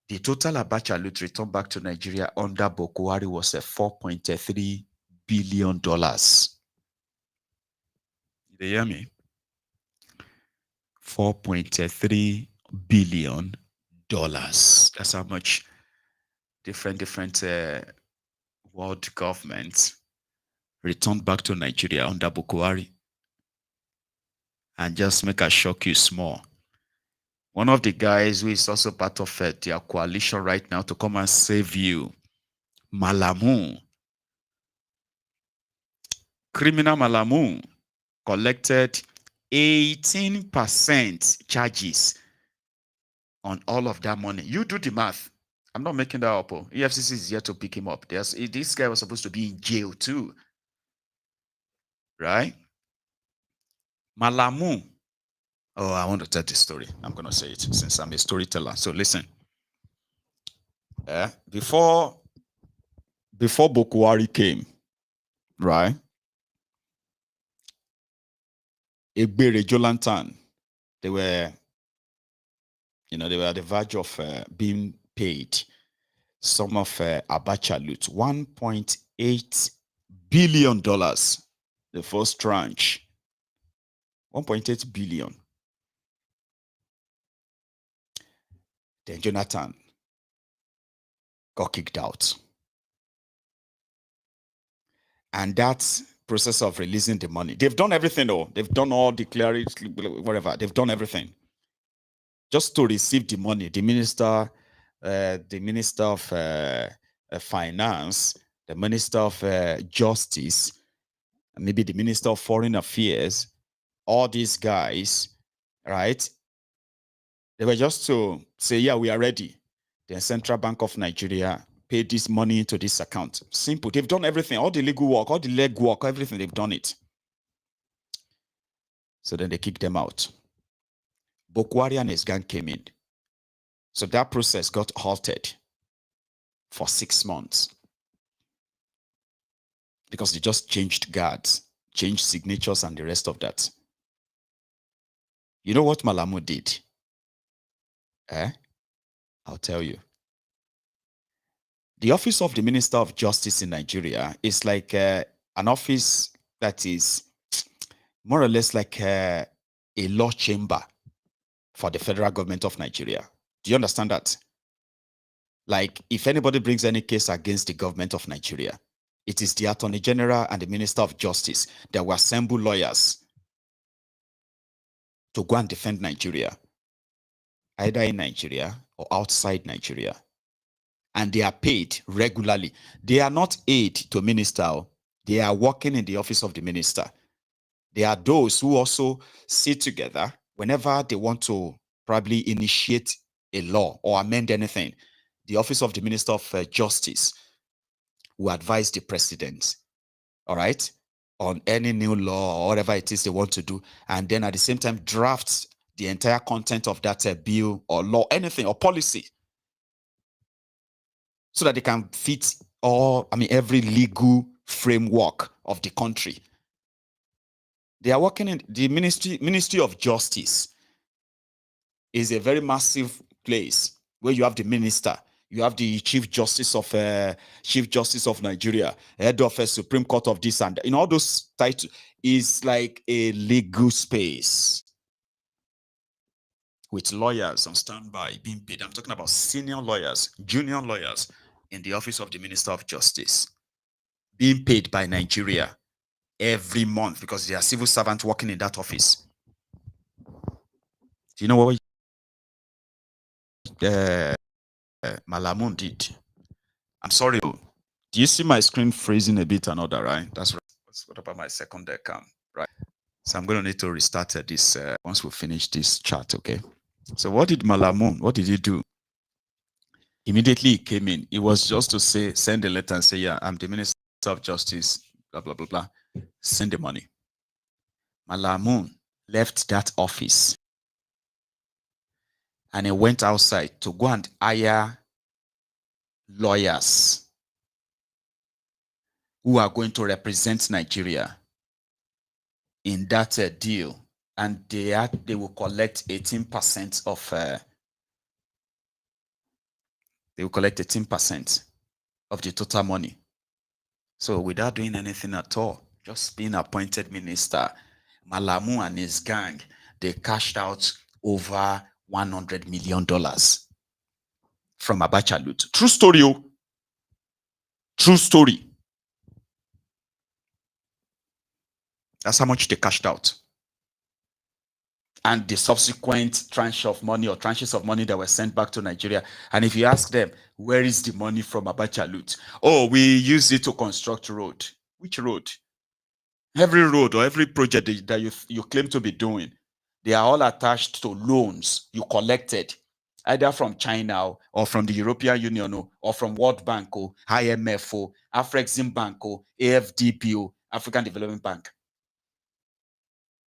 Speaker 2: The total Abacha loot returned back to Nigeria under Bokwari was $4.3 billion. You hear me? $4.3 billion. That's how much different world governments returned back to Nigeria under Bokwari. And just make a shock you small. One of the guys who is also part of their coalition right now to come and save you, Malamu. Criminal Malamu collected 18% charges on all of that money. You do the math. I'm not making that up. EFCC is here to pick him up. This guy was supposed to be in jail too. Right? Malamu. Oh, I want to tell this story. I'm going to say it since I'm a storyteller. So listen. Before Bokwari came, right? Egbere Jolantan, they were at the verge of being paid some of Abacha loot, $1.8 billion, the first tranche, 1.8 billion. Then Jonathan got kicked out. And that process of releasing the money, they've done everything though. They've done all the clerics, whatever. They've done everything. Just to receive the money, the minister of finance, the minister of justice, maybe the minister of foreign affairs, all these guys, right? They were just to say, yeah, we are ready. The Central Bank of Nigeria paid this money into this account. Simple. They've done everything, all the legal work, all the leg work, everything, they've done it. So then they kicked them out. Bokwari and his gang came in. So that process got halted for 6 months because they just changed guards, changed signatures and the rest of that. You know what Malamu did? I'll tell you. The office of the Minister of Justice in Nigeria is like an office that is more or less like a law chamber for the federal government of Nigeria. Do you understand that? Like, if anybody brings any case against the government of Nigeria, it is the Attorney General and the Minister of Justice that will assemble lawyers to go and defend Nigeria, either in Nigeria or outside Nigeria. And they are paid regularly. They are not aid to minister. They are working in the office of the minister. There are those who also sit together whenever they want to probably initiate a law or amend anything. The office of the Minister of Justice will advise the president, all right, on any new law or whatever it is they want to do. And then at the same time, drafts the entire content of that bill or law, anything, or policy, so that they can fit every legal framework of the country. They are working in the Ministry of Justice is a very massive place where you have the minister, you have the Chief Justice of Nigeria, head of a Supreme Court of this and in all those titles is like a legal space with lawyers on standby being paid. I'm talking about senior lawyers, junior lawyers in the office of the Minister of Justice being paid by Nigeria every month because they are civil servants working in that office. Do you know what Malamun did? I'm sorry. Do you see my screen freezing a bit and all that, right? That's right. What about my second cam? Right. So I'm going to need to restart this once we finish this chat, okay? So what did Malamun, what did he do? Immediately he came in. It was just to say, send a letter and say, yeah, I'm the Minister of Justice, blah, blah, blah, blah. Send the money. Malamun left that office and he went outside to go and hire lawyers who are going to represent Nigeria in that deal. And they will collect 18% of they will collect 18% of the total money. So without doing anything at all, just being appointed minister, Malamu and his gang, they cashed out over $100 million from Abacha loot. True story, oh. True story. That's how much they cashed out. And the subsequent tranche of money or tranches of money that were sent back to Nigeria. And if you ask them, where is the money from Abacha loot? Oh, we use it to construct road. Which road? Every road or every project that you claim to be doing, they are all attached to loans you collected, either from China or from the European Union or from World Bank or IMF or Afrexim Bank or AFDB or African Development Bank.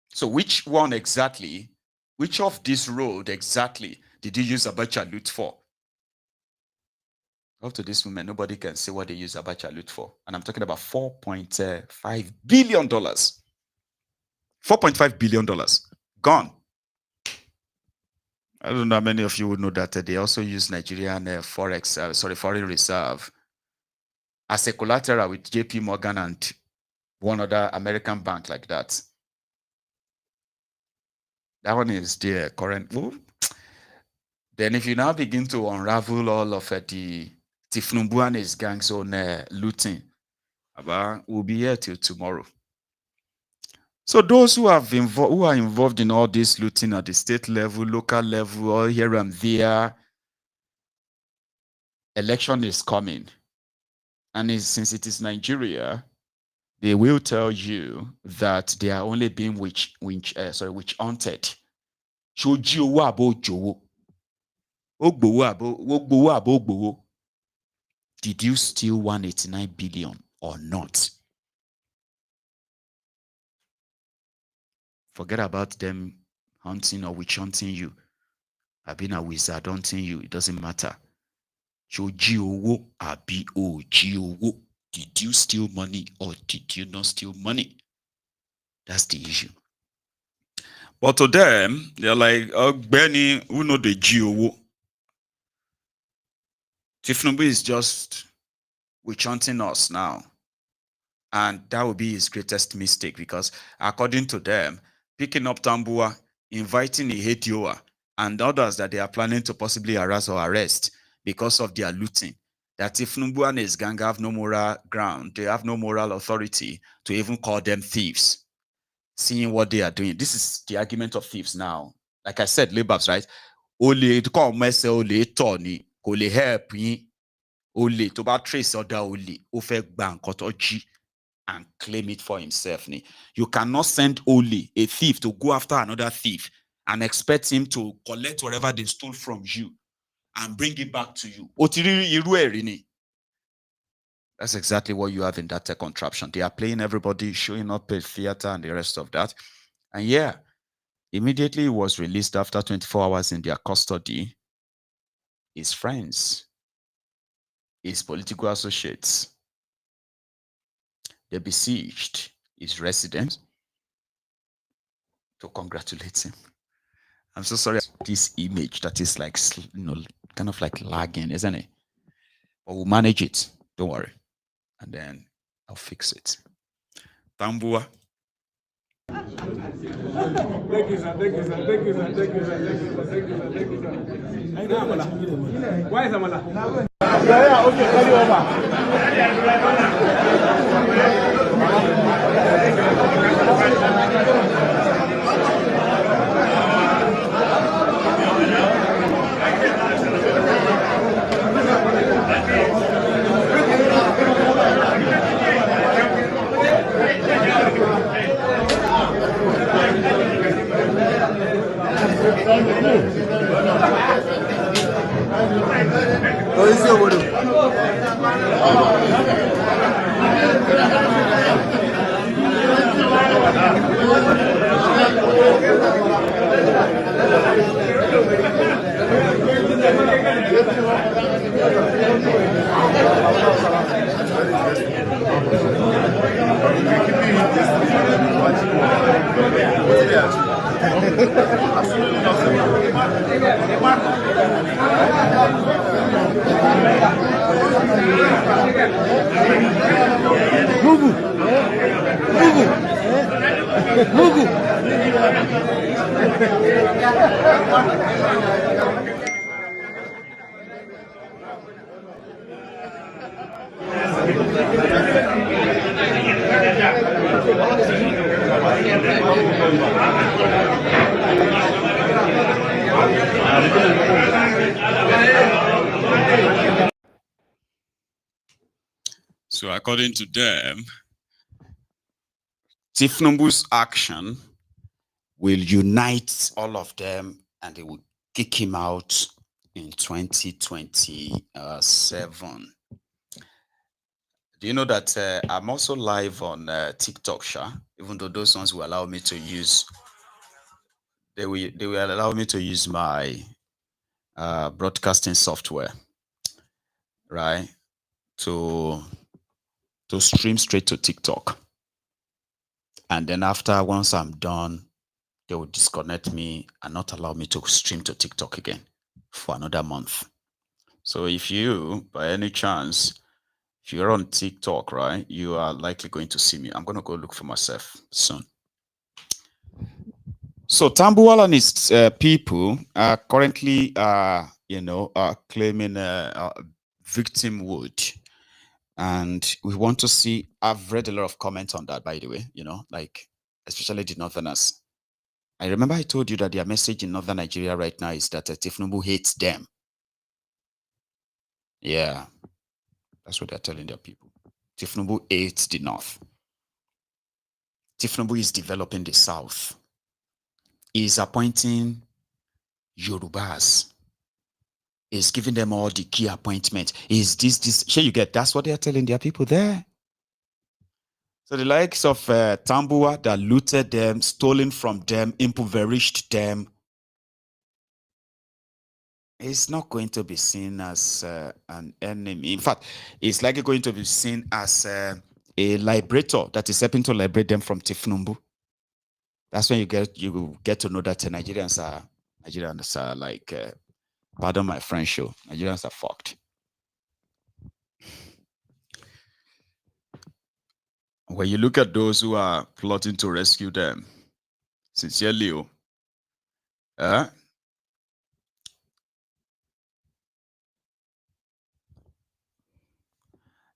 Speaker 2: So which one exactly, which of this road exactly did you use Abacha loot for? Up to this moment, nobody can say what they use Abacha loot for. And I'm talking about $4.5 billion. $4.5 billion gone. I don't know how many of you would know that they also use Nigerian foreign reserve as a collateral with JP Morgan and one other American bank like that. That one is the current move. Then if you now begin to unravel all of the Tinubu and his gangs on looting, we'll be here till tomorrow. So those who are involved in all this looting at the state level, local level, or here and there, election is coming. And since it is Nigeria, they will tell you that they are only being witch hunted. Did you steal 189 billion or not? Forget about them hunting or witch hunting you. I've been a wizard hunting you. It doesn't matter. Did you steal money or did you not steal money? That's the issue. But to them, they're like, oh, Benny, who know the G. Tinubu is just witch hunting us now. And that would be his greatest mistake because according to them, picking up Tambuwal, inviting Ihedioa and others that they are planning to possibly harass or arrest because of their looting, that if Tinubu and his gang have no moral ground, they have no moral authority to even call them thieves, seeing what they are doing. This is the argument of thieves now. Like I said, Lababs, right? Ole to call mess ole Tony, ole help yin, ole to ba trace other ole, o fe gba nkan to ji and claim it for himself. You cannot send Oli, a thief, to go after another thief and expect him to collect whatever they stole from you and bring it back to you. That's exactly what you have in that contraption. They are playing everybody, showing up at theater and the rest of that. And yeah, immediately he was released after 24 hours in their custody. His friends, his political associates, they besieged his residence to congratulate him. I'm so sorry. This image that is like, kind of like lagging, isn't it? But we'll manage it. Don't worry. And then I'll fix it. Tambuwal.
Speaker 5: Thank you, sir. Thank you, sir. Thank you, sir. Thank you, sir. Thank you, sir. Thank you, sir. Thank you, sir. Why is Amala? Yeah, okay, carry
Speaker 2: So according to them, Tinubu's action will unite all of them and they will kick him out in 2027. Do you know that I'm also live on TikTok, Sha? Even though those ones will allow me to use, they will allow me to use my broadcasting software, right? To stream straight to TikTok. And then once I'm done, they will disconnect me and not allow me to stream to TikTok again for another month. So if you, by any chance, if you're on TikTok, right, you are likely going to see me. I'm going to go look for myself soon. So Tambuwal and his people are currently, claiming victimhood. And we want to see, I've read a lot of comments on that, by the way, like especially the Northerners. I remember I told you that their message in Northern Nigeria right now is that Tinubu hates them. Yeah, that's what they're telling their people. Tinubu hates the North. Tinubu is developing the South. He is appointing Yorubas Is giving them all the key appointments. Is this? Sure, you get that's what they are telling their people there. So the likes of Tambuwal that looted them, stolen from them, impoverished them, is not going to be seen as an enemy. In fact, it's likely going to be seen as a liberator that is helping to liberate them from Tinubu. That's when you get to know that Nigerians are like, pardon my French show, Nigerians are fucked. When you look at those who are plotting to rescue them, sincerely,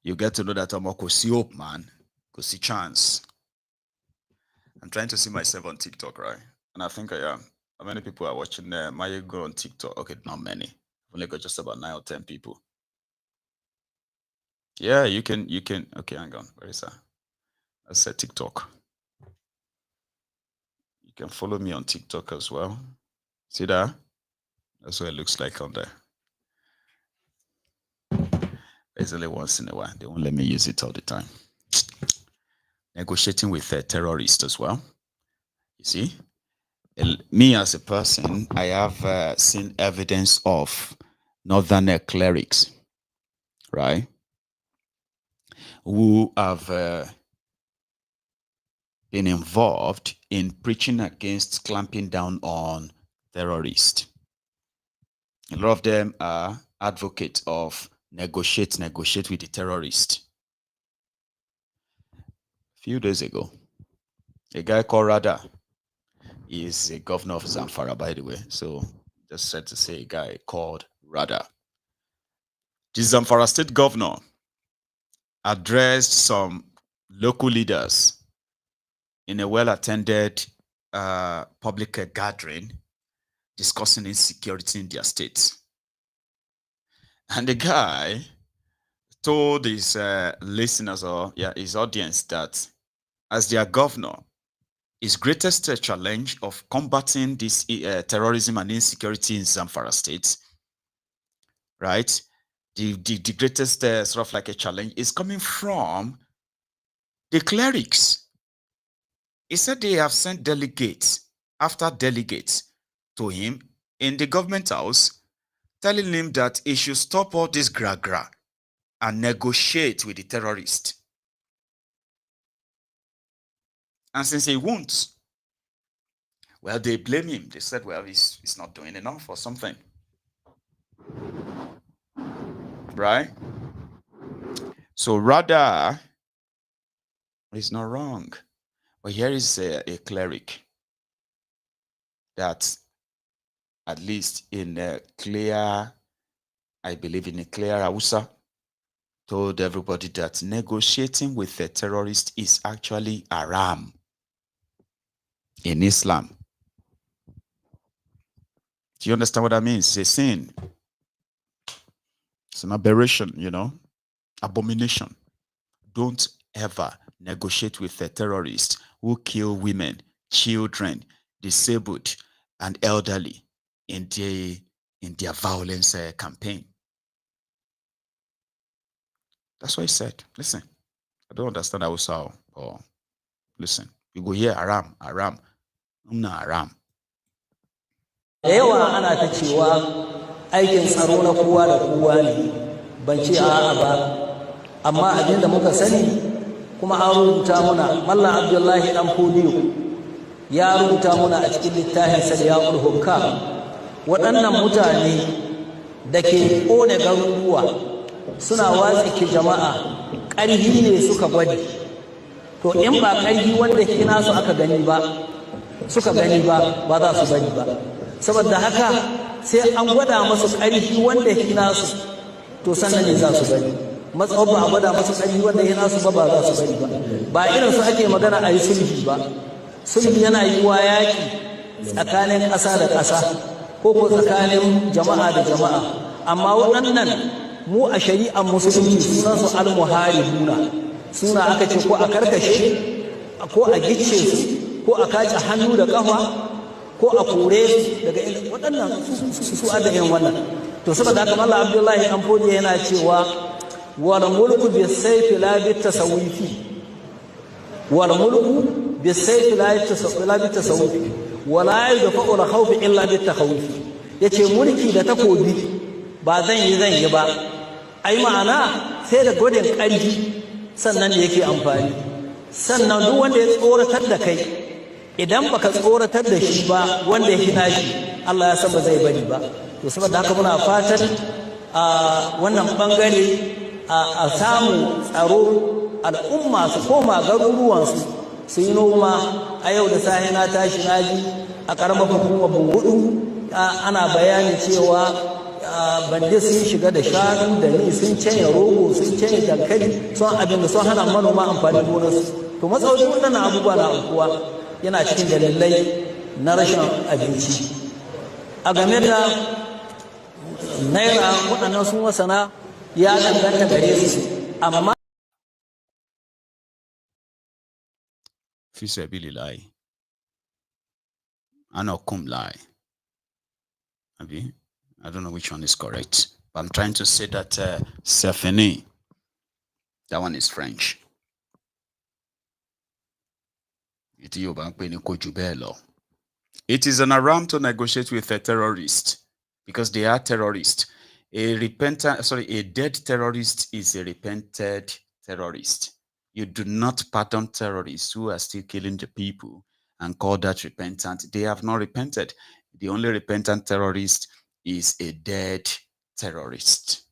Speaker 2: you get to know that I'm could see hope, man. Could see chance. I'm trying to see myself on TikTok, right? And I think I am. How many people are watching Maiyegun on TikTok? Okay, not many. I've only got just about 9 or 10 people. Yeah, you can. Okay, hang on. Where is that? I said TikTok. You can follow me on TikTok as well. See that? That's what it looks like on there. It's only once in a while. They won't let me use it all the time. Negotiating with terrorists as well. You see? Me as a person, I have seen evidence of northern clerics, right? Who have been involved in preaching against clamping down on terrorists. A lot of them are advocates of negotiate with the terrorist. A few days ago, a guy called Rada is a governor of Zamfara, by the way. So just said to say a guy called Rada. The Zamfara state governor addressed some local leaders in a well-attended public gathering discussing insecurity in their states. And the guy told his listeners or his audience that as their governor, his greatest challenge of combating this terrorism and insecurity in Zamfara state, right? The greatest sort of like a challenge is coming from the clerics. He said they have sent delegates after delegates to him in the government house, telling him that he should stop all this gra-gra and negotiate with the terrorists. And since he won't, well, they blame him. They said, well, he's not doing enough or something. Right? So rather, he's not wrong. But here is a cleric that, at least in a clear, I believe in a clear Hausa, told everybody that negotiating with a terrorist is actually haram in Islam. Do you understand what that means? It's a sin. It's an aberration, you know, abomination. Don't ever negotiate with a terrorist who kill women, children, disabled, and elderly in their violence campaign. That's what he said. Listen, I don't understand Hausa or listen. You go here, haram. I'm not haram.
Speaker 6: Yawa ana ta cewa aikin tsaro na kowa da kowa ne, ban ce a'a ba, amma abinda muka sani kuma an rubuta muna, Mallam Abdullahi dan Fodiyo ya rubuta muna a cikin littafin sa ya hukka, waɗannan mutane da ke ƙone garuruwa suna watsake jama'a, ƙarhi ne suka gwadi. To in ba ƙarhi wanda ke nasu aka gani ba, suka gani ba, ba za su bari ba. Saboda haka sai an gwada masu ƙarfi wanda ya nasu, to sannan ne za su bari. Matsawar ba a gwada masu ƙarfi wanda ya nasu ba za su bari ba. Ba irin su ake magana a yi sulhi ba. Sulhi yana yi wa yaƙi tsakanin ƙasa da ƙasa ko tsakanin jama'a da jama'a. Amma waɗannan mu a shari'ar musulunci sunan su al-muharibuna. Suna aka ce ko a karkashe ko a gicce su ko a kace hannu da ƙafa ko a kore su daga waɗannan su adayin wannan. to saboda haka Mallam Abdullahi dan Fodi yana cewa wal mulku bis sayfi la bit tasawufi wal mulku bis sayfi la bit tasawufi wala yadfa'u al khawf illa bit takhawuf yace mulki da takobi ba zan yi ba ai ma'ana sai da godin ƙarfi sannan da yake amfani sannan duk wanda ya tsoratar da kai idan baka tsoratar da shi ba wanda ya hina shi Allah ya san ba zai bari ba to saboda haka muna fatan a wannan bangare a samu tsaro al'umma su koma garuruwansu su yi noma a yau da sahi na tashi naji a karamar hukumar Bungudu ana bayani cewa bande sun shiga da shanu da ni sun canya rogo sun canya dankali sun abin da sun hana manoma amfani gonarsu to matsalolin waɗannan abubuwa na aukuwa yana cikin dalilai na rashin abinci a game da naira waɗannan sun wasana ya danganta gare su amma
Speaker 2: fi sabilillahi ana kum lie abi I don't know which one is correct, but I'm trying to say that Sefene, that one is French. It is an haram to negotiate with a terrorist because they are terrorists. A dead terrorist is a repented terrorist. You do not pardon terrorists who are still killing the people and call that repentant. They have not repented. The only repentant terrorist is a dead terrorist.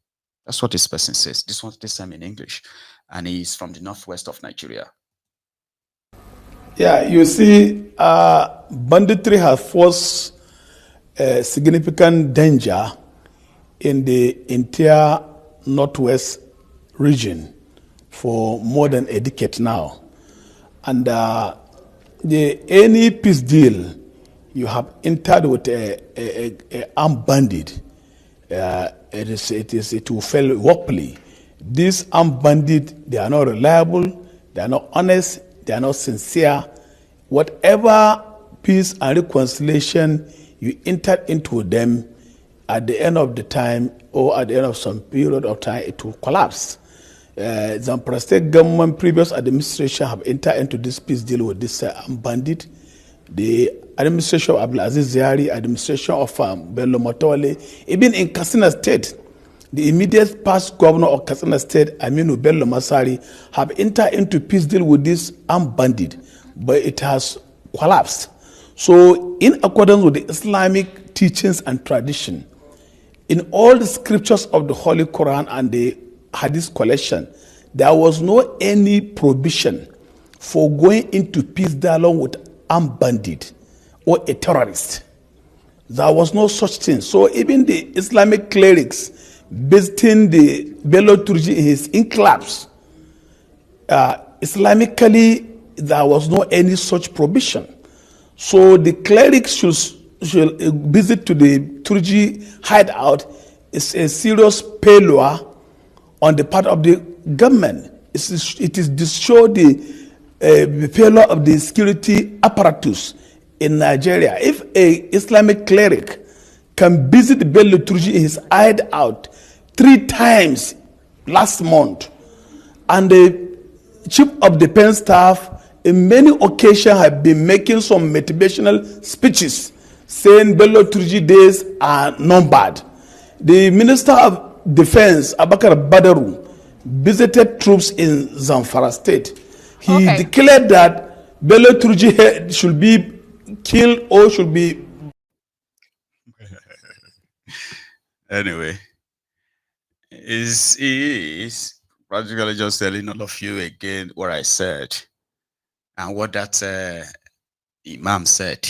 Speaker 2: That's what this person says. This time in English. And he's from the northwest of Nigeria.
Speaker 5: Yeah, you see, banditry has forced a significant danger in the entire northwest region for more than a decade now. And any peace deal you have entered with a armed bandit, it will fail woefully. These armed bandits, they are not reliable, they are not honest, they are not sincere. Whatever peace and reconciliation you enter into them, at the end of the time or at the end of some period of time, it will collapse. Zamfara State government, previous administration have entered into this peace deal with this armed bandit. The administration of Abdulaziz Ziyari, administration of Bello Motole, even in Katsina State, the immediate past governor of Katsina State, Aminu Bello Masari, have entered into peace deal with this armed bandit, but it has collapsed. So, in accordance with the Islamic teachings and tradition, in all the scriptures of the Holy Quran and the Hadith collection, there was no any prohibition for going into peace dialogue with armed bandit or a terrorist. There was no such thing. So even the Islamic clerics visiting the Bello Turji in his enclaves, Islamically, there was no any such prohibition. So the clerics should visit to the Turji hideout is a serious failure on the part of the government. It is to show the failure of the security apparatus in Nigeria. If a Islamic cleric can visit Bello Turji in his hideout 3 times last month, and the chief of defense staff in many occasions have been making some motivational speeches saying Bello Turji days are numbered. The Minister of Defense, Abakar Badaru, visited troops in Zamfara State. He declared that Bello Turji should be killed or should be...
Speaker 2: Anyway, he is practically just telling all of you again what I said and what that Imam said.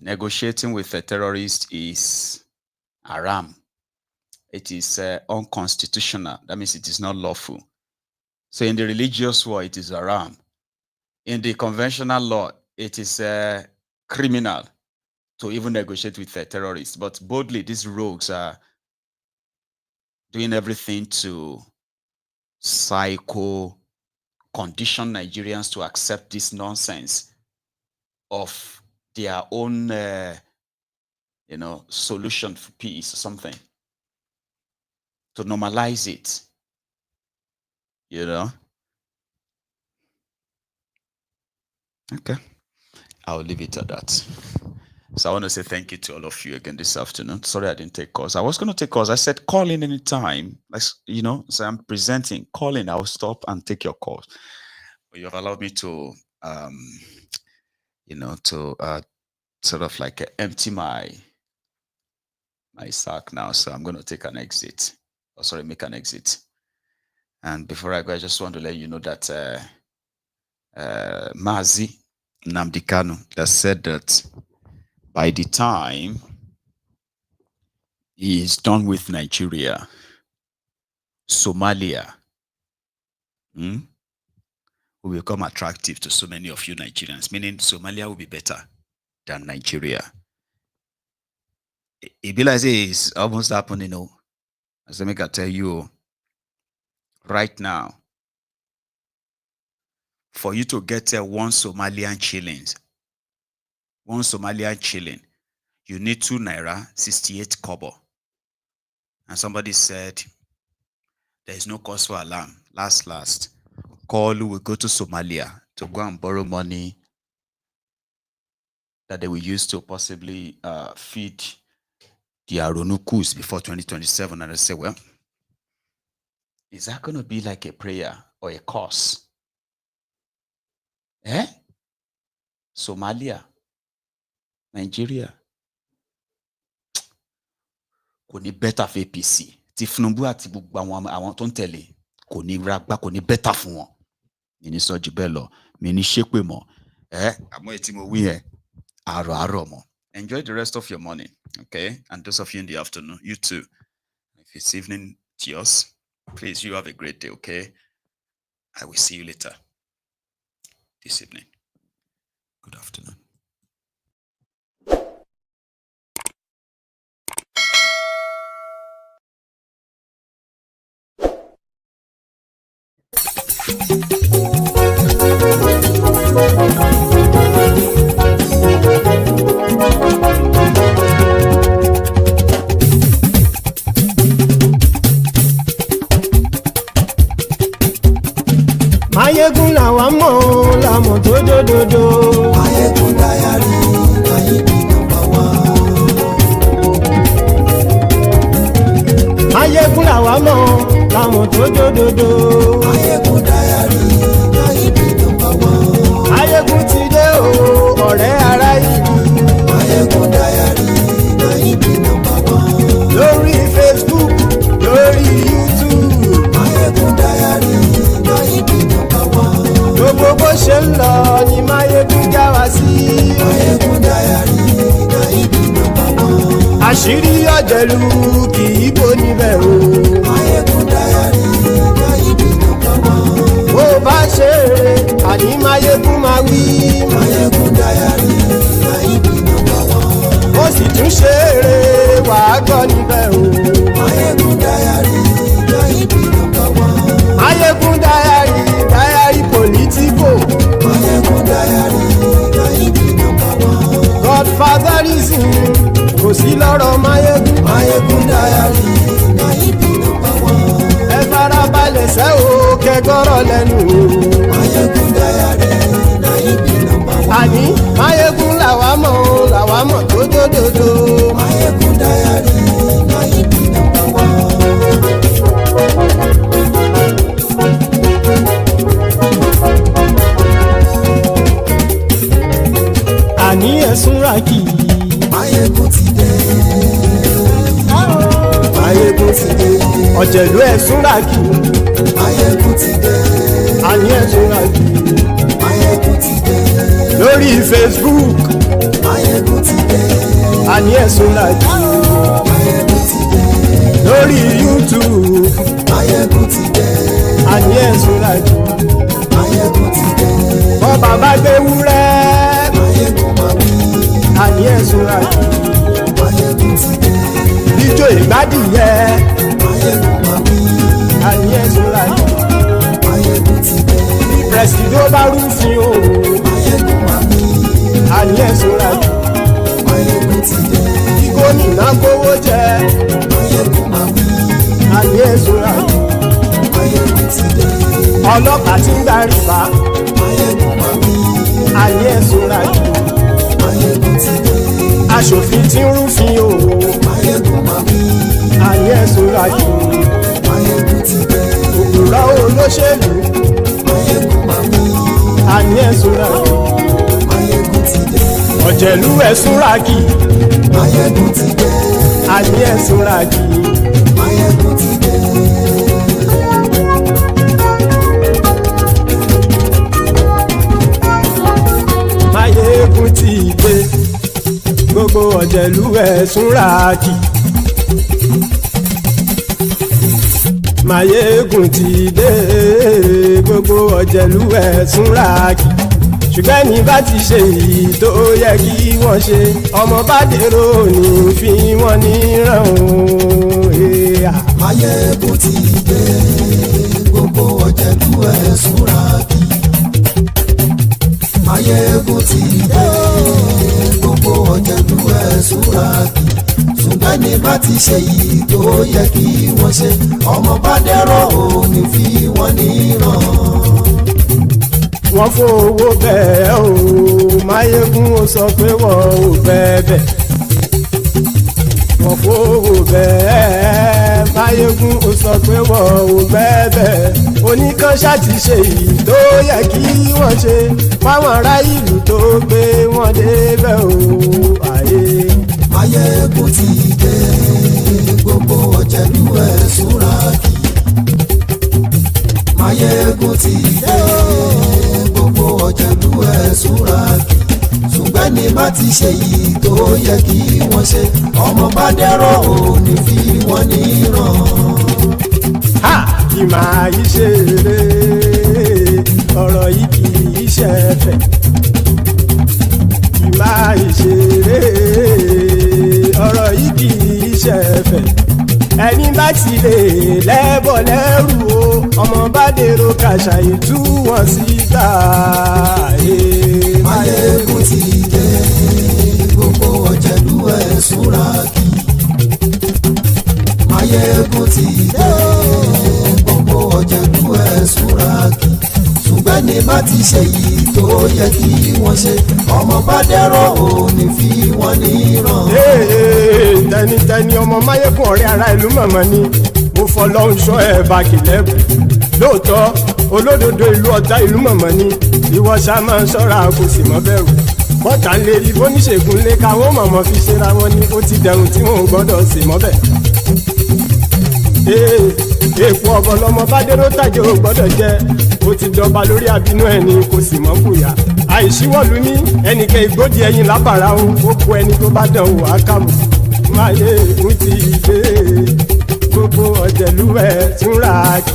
Speaker 2: Negotiating with a terrorist is haram. It is unconstitutional. That means it is not lawful. So in the religious law, it is haram. In the conventional law, it is criminal to even negotiate with a terrorist. But boldly, these rogues are doing everything to condition Nigerians to accept this nonsense of their own solution for peace or something. To normalize it. Okay. I'll leave it at that. So I want to say thank you to all of you again this afternoon. Sorry I didn't take calls. I was going to take calls. I said call in anytime. Like, so I'm presenting. Call in. I'll stop and take your calls. But you have allowed me to, sort of like empty my sack now. So I'm going to take an exit. Oh, sorry, make an exit. And before I go, I just want to let you know that Mazi Namdekanu that said that by the time he is done with Nigeria, Somalia will become attractive to so many of you Nigerians, meaning Somalia will be better than Nigeria. It is almost happening, as I make I tell you right now. For you to get one Somalian shilling, you need 2 naira 68 kobo. And somebody said, there is no cause for alarm. Last, Koolu will go to Somalia to go and borrow money that they will use to possibly feed the Aronukus before 2027. And I say, well, is that going to be like a prayer or a curse? Somalia, Nigeria, kò ní better for APC. Tinubu àti gbogbo àwọn tó ń tẹ̀lé kò ní ragba, kò ní better fún wọn. Mi ní sọ jù bẹ́ẹ̀ lọ, mi ní ṣépè mọ́. Àmọ́ ètí mo wí yẹn, àrọ̀ mọ́. Enjoy the rest of your morning, okay? And those of you in the afternoon, you too. If it's evening to yours, please, you have a great day, okay? I will see you later this evening. Good afternoon.
Speaker 1: Maiyegun làwa mọ̀ làmọ̀ tó dòdòdò. Maiyegun Diary, Maiyegun #1. Maiyegun làwa mọ̀ làmọ̀ tó dòdòdò. Maiyegun Diary, Maiyegun #1. Maiyegun ti dé o, ọ̀rẹ́ ará ìlú. Maiyegun Diary, Maiyegun #1. Lórí Facebook, lórí YouTube. Maiyegun Diary, Maiyegun #1. Gbogbo bó ṣe ń lọ ni Maiyegun já wa sí. Maiyegun Diary, Maiyegun #1. Àṣírí ọ̀jẹ̀lú kì í bò níbẹ̀ o. Maiyegun Diary, Maiyegun #1. Bó bá ṣe eré àní Maiyegun máa wí. Maiyegun Diary, Maiyegun #1. Ó sì tún ṣe eré wàá gbọ́ níbẹ̀ o. Maiyegun Diary, Maiyegun #1. Maiyegun Diary, Diary political. Maiyegun Diary, Maiyegun #1. Godfatherism kò sí lọ́rọ̀ Maiyegun. Maiyegun Diary, Maiyegun #1. Ẹ farabalẹ̀ sẹ́ o kẹgọ́rọ̀ lẹ́nu o. Maiyegun Diary, Maiyegun #1. Àní Maiyegun làwa mọ̀ tó dòdòdò. Maiyegun Diary, Maiyegun #1. Àní ẹ̀sùn ràkì. Maiyegun ti dé. Maiyegun ti dé. Ọ̀jẹ̀lú ẹ̀sùn ràkì. Maiyegun ti dé. Àní ẹ̀sùn ràkì. Maiyegun ti dé. Lórí Facebook. Maiyegun ti dé. Àní ẹ̀sùn ràkì. Maiyegun ti dé. Lórí YouTube. Maiyegun ti dé. Àní ẹ̀sùn ràkì. Maiyegun ti dé. Bọ́ bàbá gbé wúrẹ́. Maiyegun máa wí. Àní ẹ̀sùn ràkì. Maiyegun ti dé. Ijó ìgbádìyẹ. Maiyegun máa wí. Àní ẹ̀sùn ràkì. Maiyegun ti dé. Presido bá rúfin o. Maiyegun máa wí. Àní ẹ̀sùn ràkì. Maiyegun ti dé. Ìgò gómìnà kówó jẹ. Maiyegun máa wí. Ayé ìṣúra jù. Maiyegun ti dé. Ọlọ́pàá tí ń gba rìbá. Maiyegun máa wí. Ayé ìṣúra jù. Maiyegun ti dé. Aṣòfin tí ń rúfin òwò. Maiyegun máa wí. Ayé ìṣúra jù. Maiyegun ti dé. Òpùrọ́ olóṣèlú. Maiyegun máa wí. Ayé ìṣúra jù. Maiyegun ti dé. Ọ̀jẹ̀lú ẹ̀sùn ràkì. Maiyegun ti dé. Ayé ẹ̀sùn ràkì. Maiyegun ti dé. Maiyegun ti dé. Gbogbo ọ̀jẹ̀lú ẹ̀sùn ràkì. Maiyegun ti dé. Gbogbo ọ̀jẹ̀lú ẹ̀sùn ràkì. Ṣùgbọ́n ní bá ti ṣe èyí tó yẹ kí wọ́n ṣe ọmọ bá dèrò ní fi wọ́n níran o. Maiyegun ti dé. Gbogbo ọ̀jẹ̀lú ẹ̀sùn ràkì. Maiyegun ti dé. Gbogbo ọ̀jẹ̀lú ẹ̀sùn ràkì. Ṣùgbọ́n ní bá ti ṣe èyí tó yẹ kí wọ́n ṣe ọmọ bá dèrò ní fi wọ́n níran. Wọ́n fowó bẹ́ẹ̀ o Maiyegun ó sọ pé wọ́n ò fẹ́ bẹ́ẹ̀. Wọ́n fowó bẹ́ẹ̀ Maiyegun ó sọ pé wọ́n ò fẹ́ bẹ́ẹ̀. Oníkan ṣáàtì ṣe èyí tó yẹ kí wọ́n ṣe fáwọn ará ìlú tó gbé wọn débẹ̀ o. Maiyegun ti dé. Gbogbo ọ̀jẹ̀lú ẹ̀sùn ràkì. Maiyegun ti dé. Gbogbo ọ̀jẹ̀lú ẹ̀sùn ràkì. Ṣùgbọ́n ní bá ti ṣe yìí tó yẹ kí wọ́n ṣe ọmọ bá dẹ́rọ̀ ò ní fi wọ́n níran. Ìmọ̀ àìṣeré ọ̀rọ̀ yìí kì í ṣe ẹ̀fẹ̀. Ìmọ̀ àìṣeré ọ̀rọ̀ yìí kì í ṣe ẹ̀fẹ̀. Ẹni bá ti lè lẹ́bọ̀ lẹ́rù o ọmọ bá dèrò kàṣà ìtú wọn síta. Maiyegun ti dé. Gbogbo ọ̀jẹ̀lú ẹ̀sùn ràkì. Maiyegun ti dé. Gbogbo ọ̀jẹ̀lú ẹ̀sùn ràkì. Ṣùgbọ́n ní bá ti ṣe yìí tó yẹ kí wọ́n ṣe ọmọ bá dẹ́rọ̀ ò ní fi wọ́n níran. Tẹnitẹni ọmọ Maiyegun ọ̀rẹ́ ara ìlú mọ̀mọ́ ni mo fọlọ́run ṣọ́ ẹ̀ bá kìlẹ́bù. Lóòótọ́ olódodo ìlú ọ̀tá ìlú mọ̀mọ́ ni ìwọ ṣá máa ń ṣọ́ra kò sì mọ́ bẹ̀rù. Bọ́tà ń lè rí bóníṣègùn lé káwọn mọ̀mọ́ fi ṣera wọn ni ó ti dẹrùn tí wọn ò gbọ́dọ̀ sì mọ́ bẹ̀. Èèpo ọ̀bọ lọmọ bá dérò tàjẹ́ ò gbọ́dọ̀ jẹ́ ó ti jọba lórí àbínú ẹni kò sì mọ́ bùyà. Àìsíwọ́lu ní ẹnìkẹ́ ìgbódì ẹyin lábàrá o ó kó ẹni tó bá dán wò á kàmù. Maiyegun ti dé. Gbogbo ọ̀jẹ̀lú ẹ̀sùn ràkì.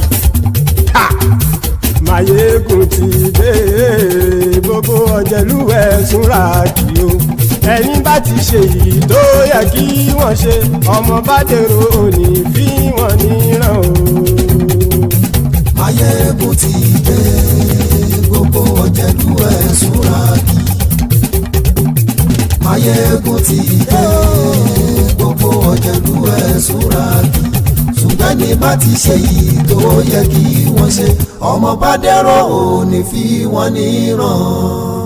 Speaker 1: Maiyegun ti dé. Gbogbo ọ̀jẹ̀lú ẹ̀sùn ràkì o. Ẹni bá ti ṣe yìí tó yẹ kí wọ́n ṣe ọmọ bá dèrò òní fi wọ́n níran o. Maiyegun ti dé. Gbogbo ọ̀jẹ̀lú ẹ̀sùn ràkì. Maiyegun ti dé. Gbogbo ọ̀jẹ̀lú ẹ̀sùn ràkì. Ṣùgbọ́n ní bá ti ṣe yìí tó yẹ kí wọ́n ṣe ọmọ bá dẹ́rọ̀ ò ní fi wọ́n níran.